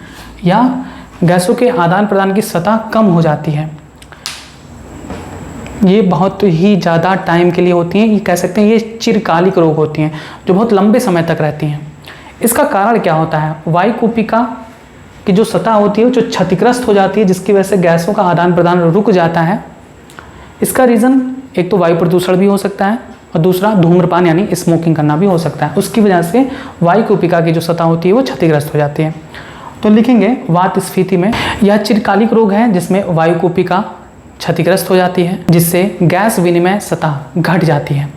या गैसों के आदान प्रदान की सतह कम हो जाती है। ये बहुत ही ज़्यादा टाइम के लिए होती हैं, ये कह सकते हैं ये चिरकालिक रोग होती हैं जो बहुत लंबे समय तक रहती हैं। इसका कारण क्या होता है, वायु कूपिका की जो सतह होती है जो क्षतिग्रस्त हो जाती है, जिसकी वजह से गैसों का आदान प्रदान रुक जाता है। इसका रीज़न एक तो वायु प्रदूषण भी हो सकता है और दूसरा धूम्रपान यानी स्मोकिंग करना भी हो सकता है। उसकी वजह से वायु कूपिका की जो सतह होती है वो क्षतिग्रस्त हो जाती है। तो लिखेंगे वात स्फीति में यह चिरकालिक रोग है जिसमें वायु कूपिका क्षतिग्रस्त हो जाती है, जिससे गैस विनिमय सतह घट जाती है।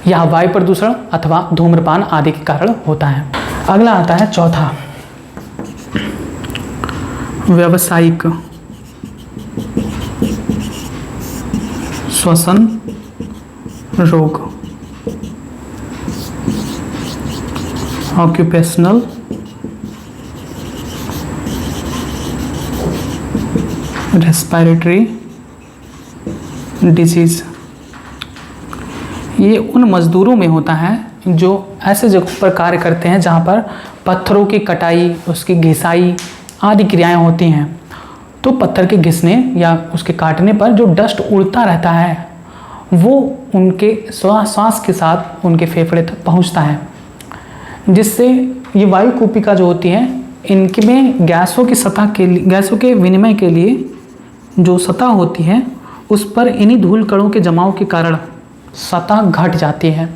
यह वायु प्रदूषण अथवा धूम्रपान आदि के कारण होता है। अगला आता है चौथा, व्यावसायिक श्वसन रोग, ऑक्यूपेशनल रेस्पिरेटरी डिजीज। ये उन मजदूरों में होता है जो ऐसे जगहों पर कार्य करते हैं जहाँ पर पत्थरों की कटाई, उसकी घिसाई आदि क्रियाएं होती हैं। तो पत्थर के घिसने या उसके काटने पर जो डस्ट उड़ता रहता है वो उनके श्वास के साथ उनके फेफड़े तक पहुंचता है, जिससे ये वायु कूपिका जो होती है इनके में गैसों की सतह के लिए, गैसों के विनिमय के लिए जो सतह होती है उस पर इन्हीं धूल कणों के जमाव के कारण सतह घट जाती है।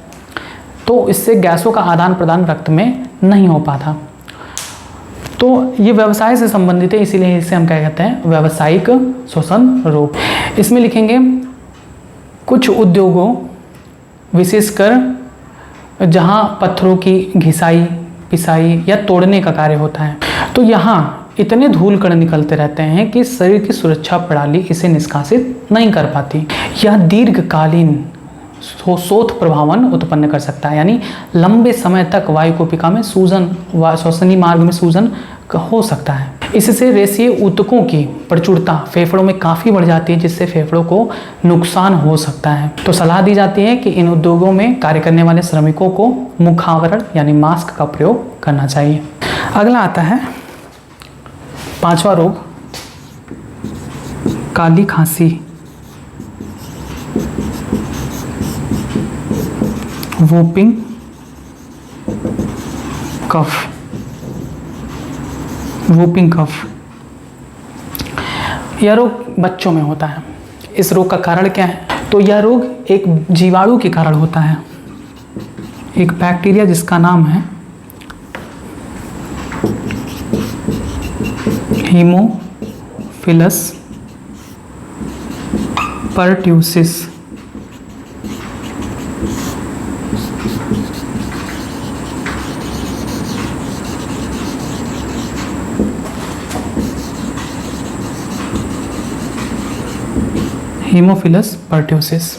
तो इससे गैसों का आदान प्रदान रक्त में नहीं हो पाता। तो ये व्यवसाय से संबंधित है, इसीलिए इसे हम क्या कहते हैं, व्यावसायिक श्वसन रोग। इसमें लिखेंगे कुछ उद्योगों विशेषकर जहाँ पत्थरों की घिसाई, पिसाई या तोड़ने का कार्य होता है, तो यहाँ इतने धूल कण निकलते रहते हैं कि शरीर की सुरक्षा प्रणाली इसे निष्कासित नहीं कर पाती। यह दीर्घकालीन शोथ प्रभावन उत्पन्न कर सकता है, यानी लंबे समय तक वायु कूपिका में सूजन व श्वसनी मार्ग में सूजन हो सकता है। इससे रेशीय ऊतकों की प्रचुरता फेफड़ों में काफ़ी बढ़ जाती है, जिससे फेफड़ों को नुकसान हो सकता है। तो सलाह दी जाती है कि इन उद्योगों में कार्य करने वाले श्रमिकों को मुखावरण यानी मास्क का प्रयोग करना चाहिए। अगला आता है पांचवा रोग, काली खांसी, वोपिंग कफ, वोपिंग कफ। यह रोग बच्चों में होता है। इस रोग का कारण क्या है? तो यह रोग एक जीवाणु के कारण होता है, एक बैक्टीरिया जिसका नाम है हीमोफिलस परट्यूसिस। Haemophilus pertussis.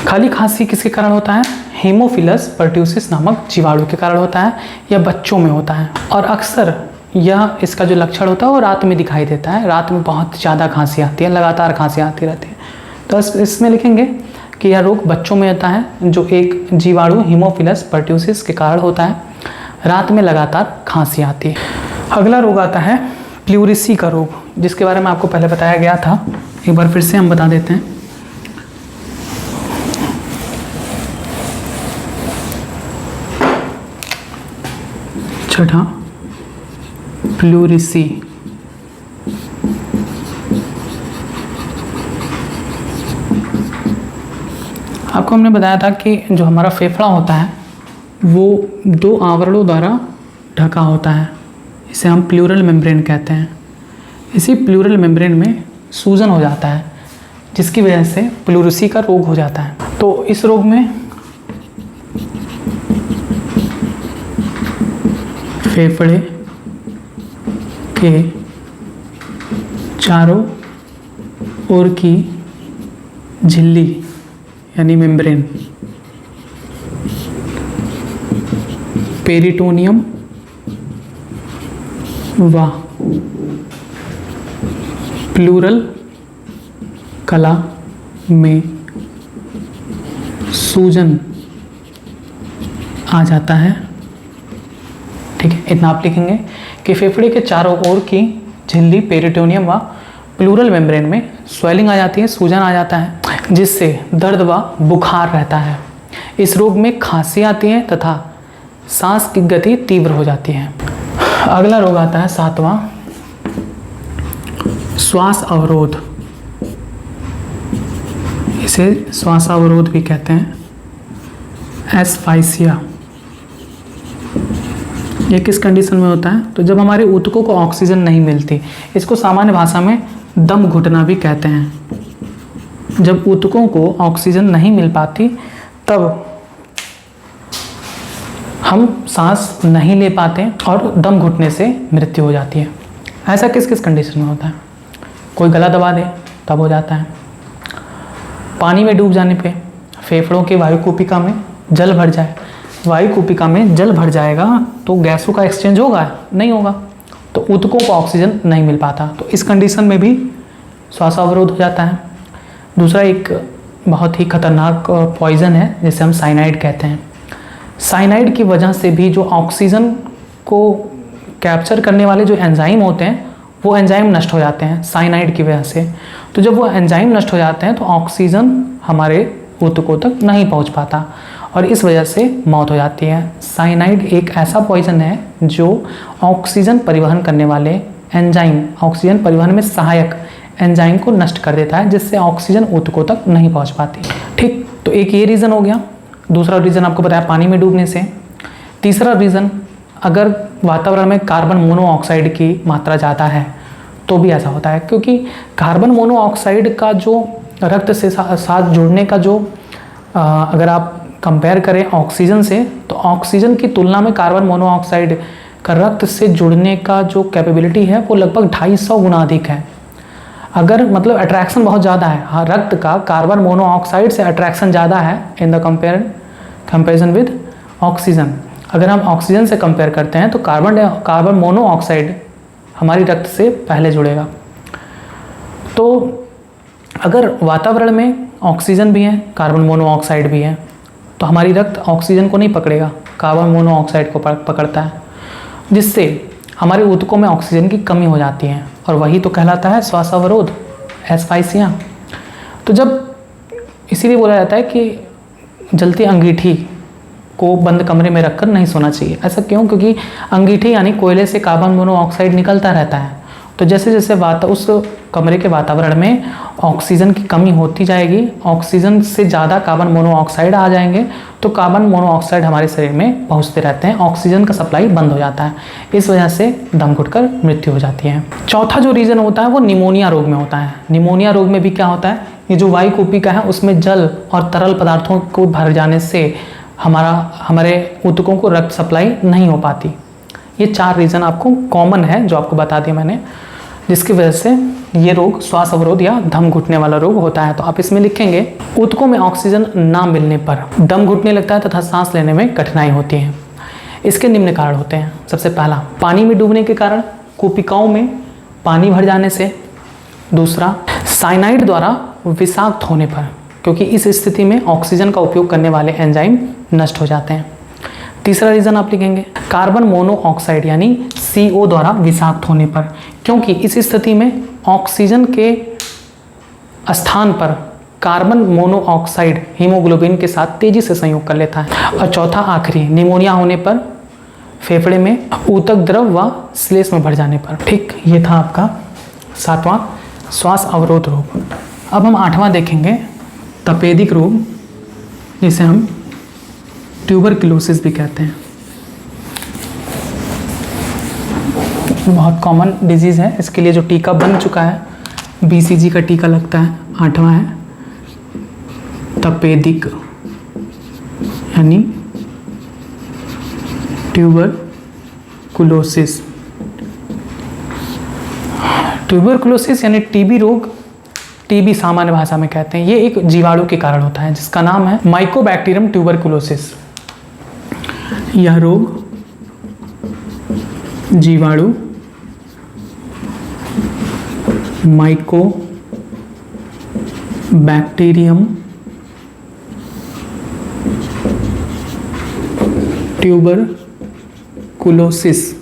खाली खांसी किसके कारण होता है? हीमोफिलस परट्यूसिस नामक जीवाणु के कारण होता है। यह बच्चों में होता है और अक्सर यह इसका जो लक्षण होता है वो रात में दिखाई देता है। रात में बहुत ज़्यादा खांसी आती है, लगातार खांसी आती रहती है। तो इसमें लिखेंगे कि यह रोग बच्चों में होता है, जो एक जीवाणु हीमोफिलस परट्यूसिस के कारण होता है। रात में लगातार खांसी आती है। अगला रोग आता है प्लूरिसी का रोग, जिसके बारे में आपको पहले बताया गया था। एक बार फिर से हम बता देते हैं। छठा, प्लूरिसी। आपको हमने बताया था कि जो हमारा फेफड़ा होता है वो 2 आवरणों द्वारा ढका होता है। इसे हम प्लूरल मेम्ब्रेन कहते हैं। इसी प्लूरल मेम्ब्रेन में सूजन हो जाता है, जिसकी वजह से प्लूरिसी का रोग हो जाता है। तो इस रोग में फेफड़े के चारों ओर की झिल्ली यानी मेम्ब्रेन, पेरिटोनियम व प्लूरल कला में सूजन आ जाता है। ठीक है, इतना आप लिखेंगे कि फेफड़े के चारों ओर की झिल्ली, पेरिटोनियम व प्लूरल मेम्ब्रेन में स्वेलिंग आ जाती है, सूजन आ जाता है, जिससे दर्द व बुखार रहता है। इस रोग में खांसी आती है तथा सांस की गति तीव्र हो जाती है। अगला रोग आता है 7वां, श्वास अवरोध। इसे श्वास अवरोध भी कहते हैं, एस्फाइसिया। ये किस कंडीशन में होता है? तो जब हमारे ऊतकों को ऑक्सीजन नहीं मिलती, इसको सामान्य भाषा में दम घुटना भी कहते हैं। जब ऊतकों को ऑक्सीजन नहीं मिल पाती तब हम सांस नहीं ले पाते और दम घुटने से मृत्यु हो जाती है। ऐसा किस किस कंडीशन में होता है? कोई गला दबा दे तब हो जाता है। पानी में डूब जाने पे, फेफड़ों के वायुकुपिका में जल भर जाए। वायुकुपिका में जल भर जाएगा तो गैसों का एक्सचेंज होगा? नहीं होगा, तो ऊतकों को ऑक्सीजन नहीं मिल पाता। तो इस कंडीशन में भी श्वास अवरोध हो जाता है। दूसरा एक बहुत ही खतरनाक पॉइजन है जिसे हम साइनाइड कहते हैं। साइनाइड की वजह से भी जो ऑक्सीजन को कैप्चर करने वाले जो एंजाइम होते हैं वो एंजाइम नष्ट हो जाते हैं साइनाइड की वजह से। तो जब वो एंजाइम नष्ट हो जाते हैं तो ऑक्सीजन हमारे ऊतकों तक नहीं पहुंच पाता और इस वजह से मौत हो जाती है। साइनाइड एक ऐसा पॉइजन है जो ऑक्सीजन परिवहन करने वाले एंजाइम, ऑक्सीजन परिवहन में सहायक एंजाइम को नष्ट कर देता है, जिससे ऑक्सीजन ऊतकों तक नहीं पहुंच पाती। ठीक, तो एक ये रीज़न हो गया। दूसरा रीज़न आपको बताया पानी में डूबने से। तीसरा रीज़न, अगर वातावरण में कार्बन मोनोऑक्साइड की मात्रा ज़्यादा है तो भी ऐसा होता है, क्योंकि कार्बन मोनोऑक्साइड का जो रक्त से साथ जुड़ने का जो अगर आप कंपेयर करें ऑक्सीजन से, तो ऑक्सीजन की तुलना में कार्बन मोनोऑक्साइड का रक्त से जुड़ने का जो कैपेबिलिटी है वो लगभग 250 गुना अधिक है। अगर मतलब अट्रैक्शन बहुत ज़्यादा है, हाँ, रक्त का कार्बन मोनोऑक्साइड से अट्रैक्शन ज़्यादा है in the comparison with oxygen. अगर हम ऑक्सीजन से कंपेयर करते हैं तो कार्बन मोनोऑक्साइड हमारी रक्त से पहले जुड़ेगा। तो अगर वातावरण में ऑक्सीजन भी है, कार्बन मोनोऑक्साइड भी है, तो हमारी रक्त ऑक्सीजन को नहीं पकड़ेगा, कार्बन मोनोऑक्साइड को पकड़ता है, जिससे हमारे ऊतकों में ऑक्सीजन की कमी हो जाती है और वही तो कहलाता है श्वास अवरोध, एस्फाइसिया। तो जब इसीलिए बोला जाता है कि जलती अंगीठी को बंद कमरे में रखकर नहीं सोना चाहिए। ऐसा क्यों? क्योंकि अंगीठी यानी कोयले से कार्बन मोनोऑक्साइड निकलता रहता है। तो जैसे जैसे उस कमरे के वातावरण में ऑक्सीजन की कमी होती जाएगी, ऑक्सीजन से ज़्यादा कार्बन मोनोऑक्साइड आ जाएंगे, तो कार्बन मोनोऑक्साइड हमारे शरीर में पहुंचते रहते हैं, ऑक्सीजन का सप्लाई बंद हो जाता है। इस वजह से दम घुटकर मृत्यु हो जाती है। चौथा जो रीज़न होता है वो निमोनिया रोग में होता है। निमोनिया रोग में भी क्या होता है, ये जो वायु कुपिका है उसमें जल और तरल पदार्थों को भर जाने से हमारे ऊतकों को रक्त सप्लाई नहीं हो पाती। ये 4 रीज़न आपको कॉमन है जो आपको बता दिया मैंने, जिसकी वजह से ये रोग श्वास अवरोध या दम घुटने वाला रोग होता है। तो आप इसमें लिखेंगे ऊतकों में ऑक्सीजन ना मिलने पर दम घुटने लगता है तथा सांस लेने में कठिनाई होती है। इसके निम्न कारण होते हैं। सबसे पहला, पानी में डूबने के कारण कुपिकाओं में पानी भर जाने से। दूसरा, साइनाइड द्वारा विषाक्त होने पर, क्योंकि इस स्थिति में ऑक्सीजन का उपयोग करने वाले एंजाइम नष्ट हो जाते हैं। तीसरा रीज़न आप लिखेंगे कार्बन मोनोऑक्साइड यानी CO द्वारा विषाक्त होने पर, क्योंकि इस स्थिति में ऑक्सीजन के स्थान पर कार्बन मोनोऑक्साइड हीमोग्लोबिन के साथ तेजी से संयोग कर लेता है। और चौथा आखिरी, निमोनिया होने पर, फेफड़े में ऊतक द्रव व श्लेष्म में भर जाने पर। ठीक, ये था आपका 7वां श्वास अवरोध रोग। अब हम 8वां देखेंगे तपेदिक रोग, जिसे हम ट्यूबरक्लोसिस भी कहते हैं। बहुत कॉमन डिजीज़ है। इसके लिए जो टीका बन चुका है, BCG का टीका लगता है, 8वां है तपेदिक यानी ट्यूबरकुलोसिस। ट्यूबरकुलोसिस यानी टीबी रोग, टीबी सामान्य भाषा में कहते हैं। ये एक जीवाणु के कारण होता है जिसका नाम है माइकोबैक्टीरियम ट्यूबरकुलोसिस। यह रोग जीवाणु माइकोबैक्टीरियम ट्यूबरकुलोसिस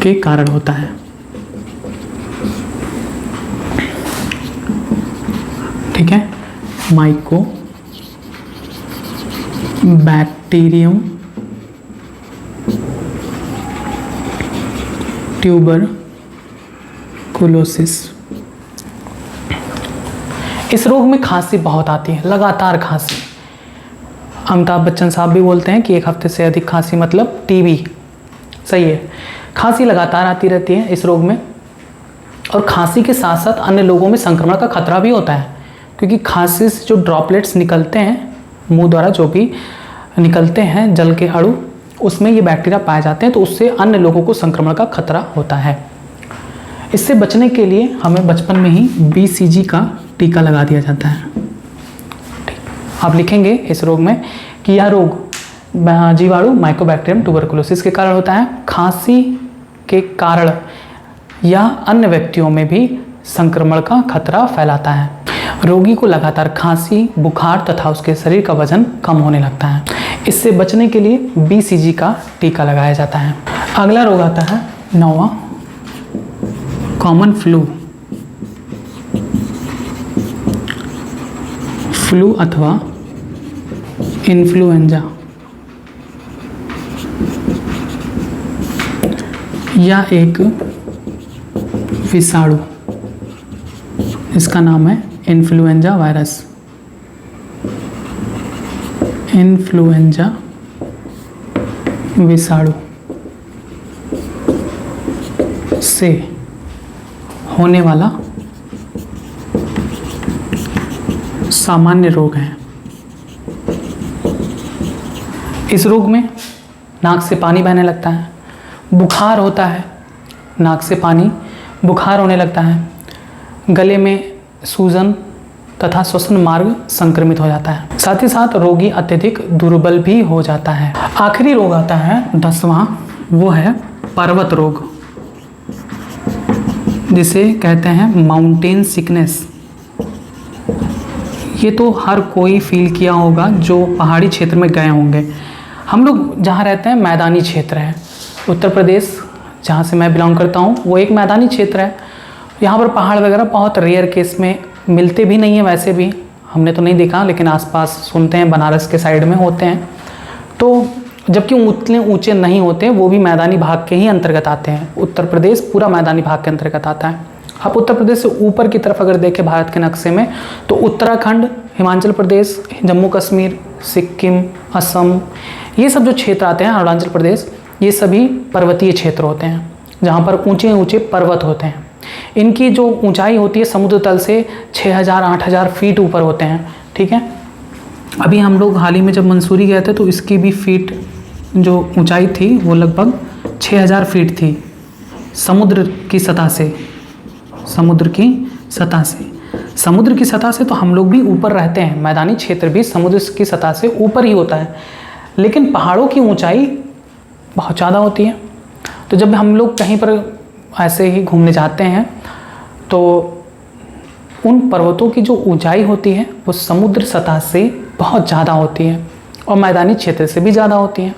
के कारण होता है। ठीक है, माइकोबैक्टीरियम ट्यूबरकुलोसिस। इस रोग में खांसी बहुत आती है, लगातार खांसी। अमिताभ बच्चन साहब भी बोलते हैं कि 1 हफ्ते से अधिक खांसी मतलब टीबी। सही है, खांसी लगातार आती रहती है इस रोग में। और खांसी के साथ साथ अन्य लोगों में संक्रमण का खतरा भी होता है, क्योंकि खांसी से जो ड्रॉपलेट्स निकलते हैं मुंह द्वारा, जो भी निकलते हैं जल के अणु, उसमें ये बैक्टीरिया पाए जाते हैं, तो उससे अन्य लोगों को संक्रमण का खतरा होता है। इससे बचने के लिए हमें बचपन में ही BCG का टीका लगा दिया जाता है। ठीक, आप लिखेंगे इस रोग में कि यह रोग जीवाणु माइकोबैक्टीरियम ट्यूबरकुलोसिस के कारण होता है। खांसी के कारण या अन्य व्यक्तियों में भी संक्रमण का खतरा फैलाता है। रोगी को लगातार खांसी, बुखार तथा उसके शरीर का वजन कम होने लगता है। इससे बचने के लिए BCG का टीका लगाया जाता है। अगला रोग आता है 9वां, कॉमन फ्लू। फ्लू अथवा इन्फ्लुएंजा। यह एक विषाणु, इसका नाम है इन्फ्लुएंजा वायरस। इन्फ्लुएंजा विषाणु से होने वाला सामान्य रोग है। इस रोग में नाक से पानी बहने लगता है, बुखार होता है, नाक से पानी बुखार होने लगता है, गले में सूजन तथा श्वसन मार्ग संक्रमित हो जाता है। साथ ही साथ रोगी अत्यधिक दुर्बल भी हो जाता है। आखिरी रोग आता है 10वां, वो है पर्वत रोग, जिसे कहते हैं माउंटेन सिकनेस। ये तो हर कोई फील किया होगा जो पहाड़ी क्षेत्र में गए होंगे। हम लोग जहाँ रहते हैं मैदानी क्षेत्र है, उत्तर प्रदेश जहाँ से मैं बिलोंग करता हूँ वो एक मैदानी क्षेत्र है। यहाँ पर पहाड़ वगैरह बहुत रेयर केस में मिलते भी नहीं हैं, वैसे भी हमने तो नहीं देखा, लेकिन आसपास सुनते हैं बनारस के साइड में होते हैं। तो जबकि उतने ऊंचे नहीं होते, वो भी मैदानी भाग के ही अंतर्गत आते हैं। उत्तर प्रदेश पूरा मैदानी भाग के अंतर्गत आता है। आप उत्तर प्रदेश से ऊपर की तरफ अगर देखें भारत के नक्शे में, तो उत्तराखंड, हिमाचल प्रदेश, जम्मू कश्मीर, सिक्किम, असम, ये सब जो क्षेत्र आते हैं, अरुणाचल प्रदेश, ये सभी पर्वतीय क्षेत्र होते हैं जहाँ पर ऊंचे ऊंचे पर्वत होते हैं। इनकी जो ऊंचाई होती है समुद्र तल से 6000-8000 फीट ऊपर होते हैं। ठीक है, अभी हम लोग हाल ही में जब मंसूरी गए थे तो इसकी भी फीट जो ऊंचाई थी वो लगभग 6000 फीट थी समुद्र की सतह से। समुद्र की सतह से, समुद्र की सतह से तो हम लोग भी ऊपर रहते हैं, मैदानी क्षेत्र भी समुद्र की सतह से ऊपर ही होता है, लेकिन पहाड़ों की ऊंचाई बहुत ज़्यादा होती है। तो जब हम लोग कहीं पर ऐसे ही घूमने जाते हैं तो उन पर्वतों की जो ऊंचाई होती है वो समुद्र सतह से बहुत ज़्यादा होती है और मैदानी क्षेत्र से भी ज़्यादा होती है।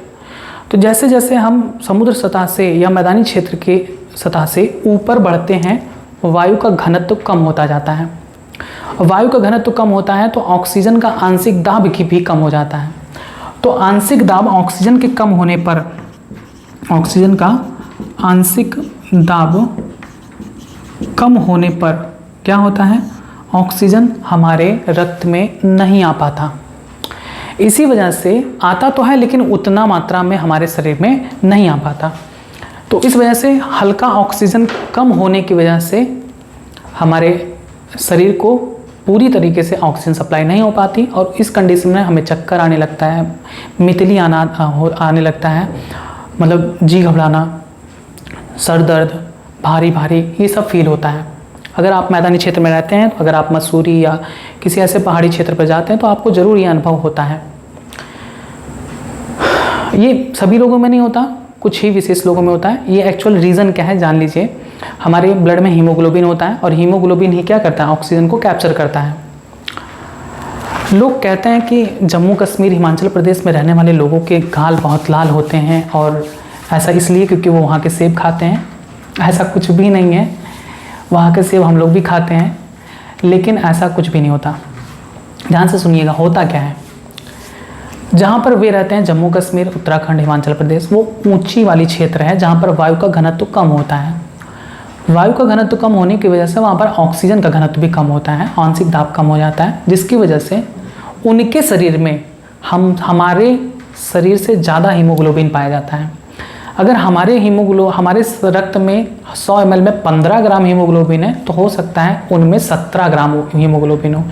तो जैसे जैसे हम समुद्र सतह से या मैदानी क्षेत्र के सतह से ऊपर बढ़ते हैं, वायु का घनत्व कम होता जाता है। वायु का घनत्व कम होता है तो ऑक्सीजन का आंशिक दाब भी कम हो जाता है। तो आंशिक दाब ऑक्सीजन के कम होने पर, ऑक्सीजन का आंशिक दाब कम होने पर क्या होता है, ऑक्सीजन हमारे रक्त में नहीं आ पाता। इसी वजह से आता तो है लेकिन उतना मात्रा में हमारे शरीर में नहीं आ पाता। तो इस वजह से हल्का ऑक्सीजन कम होने की वजह से हमारे शरीर को पूरी तरीके से ऑक्सीजन सप्लाई नहीं हो पाती और इस कंडीशन में हमें चक्कर आने लगता है, मितली आने लगता है, मतलब जी घबराना, सर दर्द, भारी भारी, ये सब फील होता है। अगर आप मैदानी क्षेत्र में रहते हैं, तो अगर आप मसूरी या किसी ऐसे पहाड़ी क्षेत्र पर जाते हैं तो आपको ज़रूर ये अनुभव होता है। ये सभी लोगों में नहीं होता, कुछ ही विशेष लोगों में होता है। ये एक्चुअल रीज़न क्या है जान लीजिए। हमारे ब्लड में हीमोग्लोबिन होता है और हीमोग्लोबिन ही क्या करता है, ऑक्सीजन को कैप्चर करता है। लोग कहते हैं कि जम्मू कश्मीर, हिमाचल प्रदेश में रहने वाले लोगों के गाल बहुत लाल होते हैं और ऐसा इसलिए क्योंकि वो वहाँ के सेब खाते हैं। ऐसा कुछ भी नहीं है, वहाँ के सेब हम लोग भी खाते हैं, लेकिन ऐसा कुछ भी नहीं होता। ध्यान से सुनिएगा, होता क्या है। जहाँ पर वे रहते हैं, जम्मू कश्मीर, उत्तराखंड, हिमाचल प्रदेश, वो ऊंची वाली क्षेत्र है जहाँ पर वायु का घनत्व कम होता है। वायु का घनत्व कम होने की वजह से वहाँ पर ऑक्सीजन का घनत्व भी कम होता है, आंशिक दाब कम हो जाता है, जिसकी वजह से उनके शरीर में हमारे शरीर से ज़्यादा हीमोग्लोबिन पाया जाता है। अगर हमारे रक्त में 100 ml में 15 ग्राम हीमोग्लोबिन है तो हो सकता है उनमें 17 ग्राम हीमोग्लोबिन हो,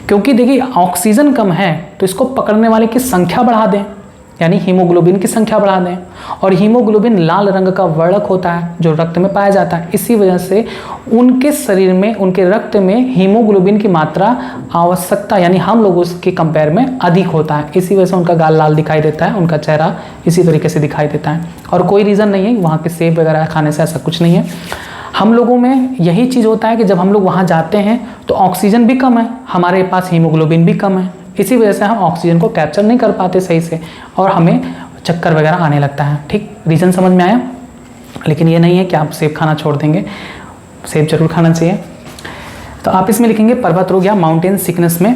क्योंकि देखिए ऑक्सीजन कम है तो इसको पकड़ने वाले की संख्या बढ़ा दें, यानी हीमोग्लोबिन की संख्या बढ़ा दें। और हीमोग्लोबिन लाल रंग का वर्णक होता है जो रक्त में पाया जाता है। इसी वजह से उनके शरीर में, उनके रक्त में हीमोग्लोबिन की मात्रा आवश्यकता यानी हम लोगों के कंपेयर में अधिक होता है। इसी वजह से उनका गाल लाल दिखाई देता है, उनका चेहरा इसी तरीके से दिखाई देता है। और कोई रीज़न नहीं है वहाँ के सेब वगैरह खाने से, ऐसा कुछ नहीं है। हम लोगों में यही चीज़ होता है कि जब हम लोग वहाँ जाते हैं तो ऑक्सीजन भी कम है, हमारे पास हीमोग्लोबिन भी कम है। इसी वजह से हम ऑक्सीजन को कैप्चर नहीं कर पाते सही से और हमें चक्कर वगैरह आने लगता है। ठीक, रीज़न समझ में आया। लेकिन ये नहीं है कि आप सेब खाना छोड़ देंगे, सेब जरूर खाना चाहिए। तो आप इसमें लिखेंगे पर्वत रोग या माउंटेन सिकनेस में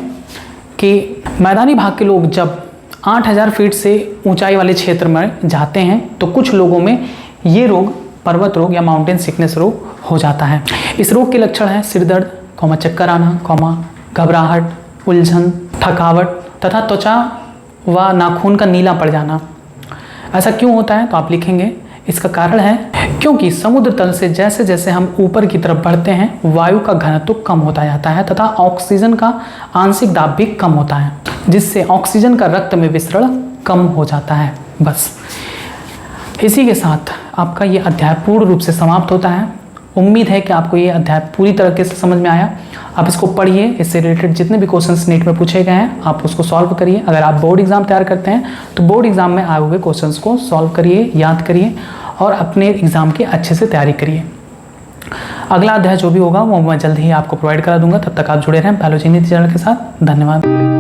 कि मैदानी भाग के लोग जब 8000 फीट से ऊंचाई वाले क्षेत्र में जाते हैं तो कुछ लोगों में ये रोग, पर्वत रोग या माउंटेन सिकनेस रोग हो जाता है। इस रोग के लक्षण हैं सिर दर्द, चक्कर आना, घबराहट, उलझन, थकावट तथा त्वचा व नाखून का नीला पड़ जाना। ऐसा क्यों होता है तो आप लिखेंगे इसका कारण है क्योंकि समुद्र तल से जैसे जैसे हम ऊपर की तरफ बढ़ते हैं वायु का घनत्व कम होता जाता है तथा ऑक्सीजन का आंशिक दाब भी कम होता है, जिससे ऑक्सीजन का रक्त में विसरण कम हो जाता है। बस इसी के साथ आपका ये अध्याय पूर्ण रूप से समाप्त होता है। उम्मीद है कि आपको ये अध्याय पूरी तरीके से समझ में आया। आप इसको पढ़िए, इससे रिलेटेड जितने भी क्वेश्चंस नीट में पूछे गए हैं आप उसको सॉल्व करिए। अगर आप बोर्ड एग्जाम तैयार करते हैं तो बोर्ड एग्जाम में आए हुए क्वेश्चंस को सॉल्व करिए, याद करिए और अपने एग्जाम की अच्छे से तैयारी करिए। अगला अध्याय जो भी होगा वो मैं जल्द ही आपको प्रोवाइड करा दूंगा। तब तक आप जुड़े रहें बायोलॉजी नीति चैनल के साथ। धन्यवाद।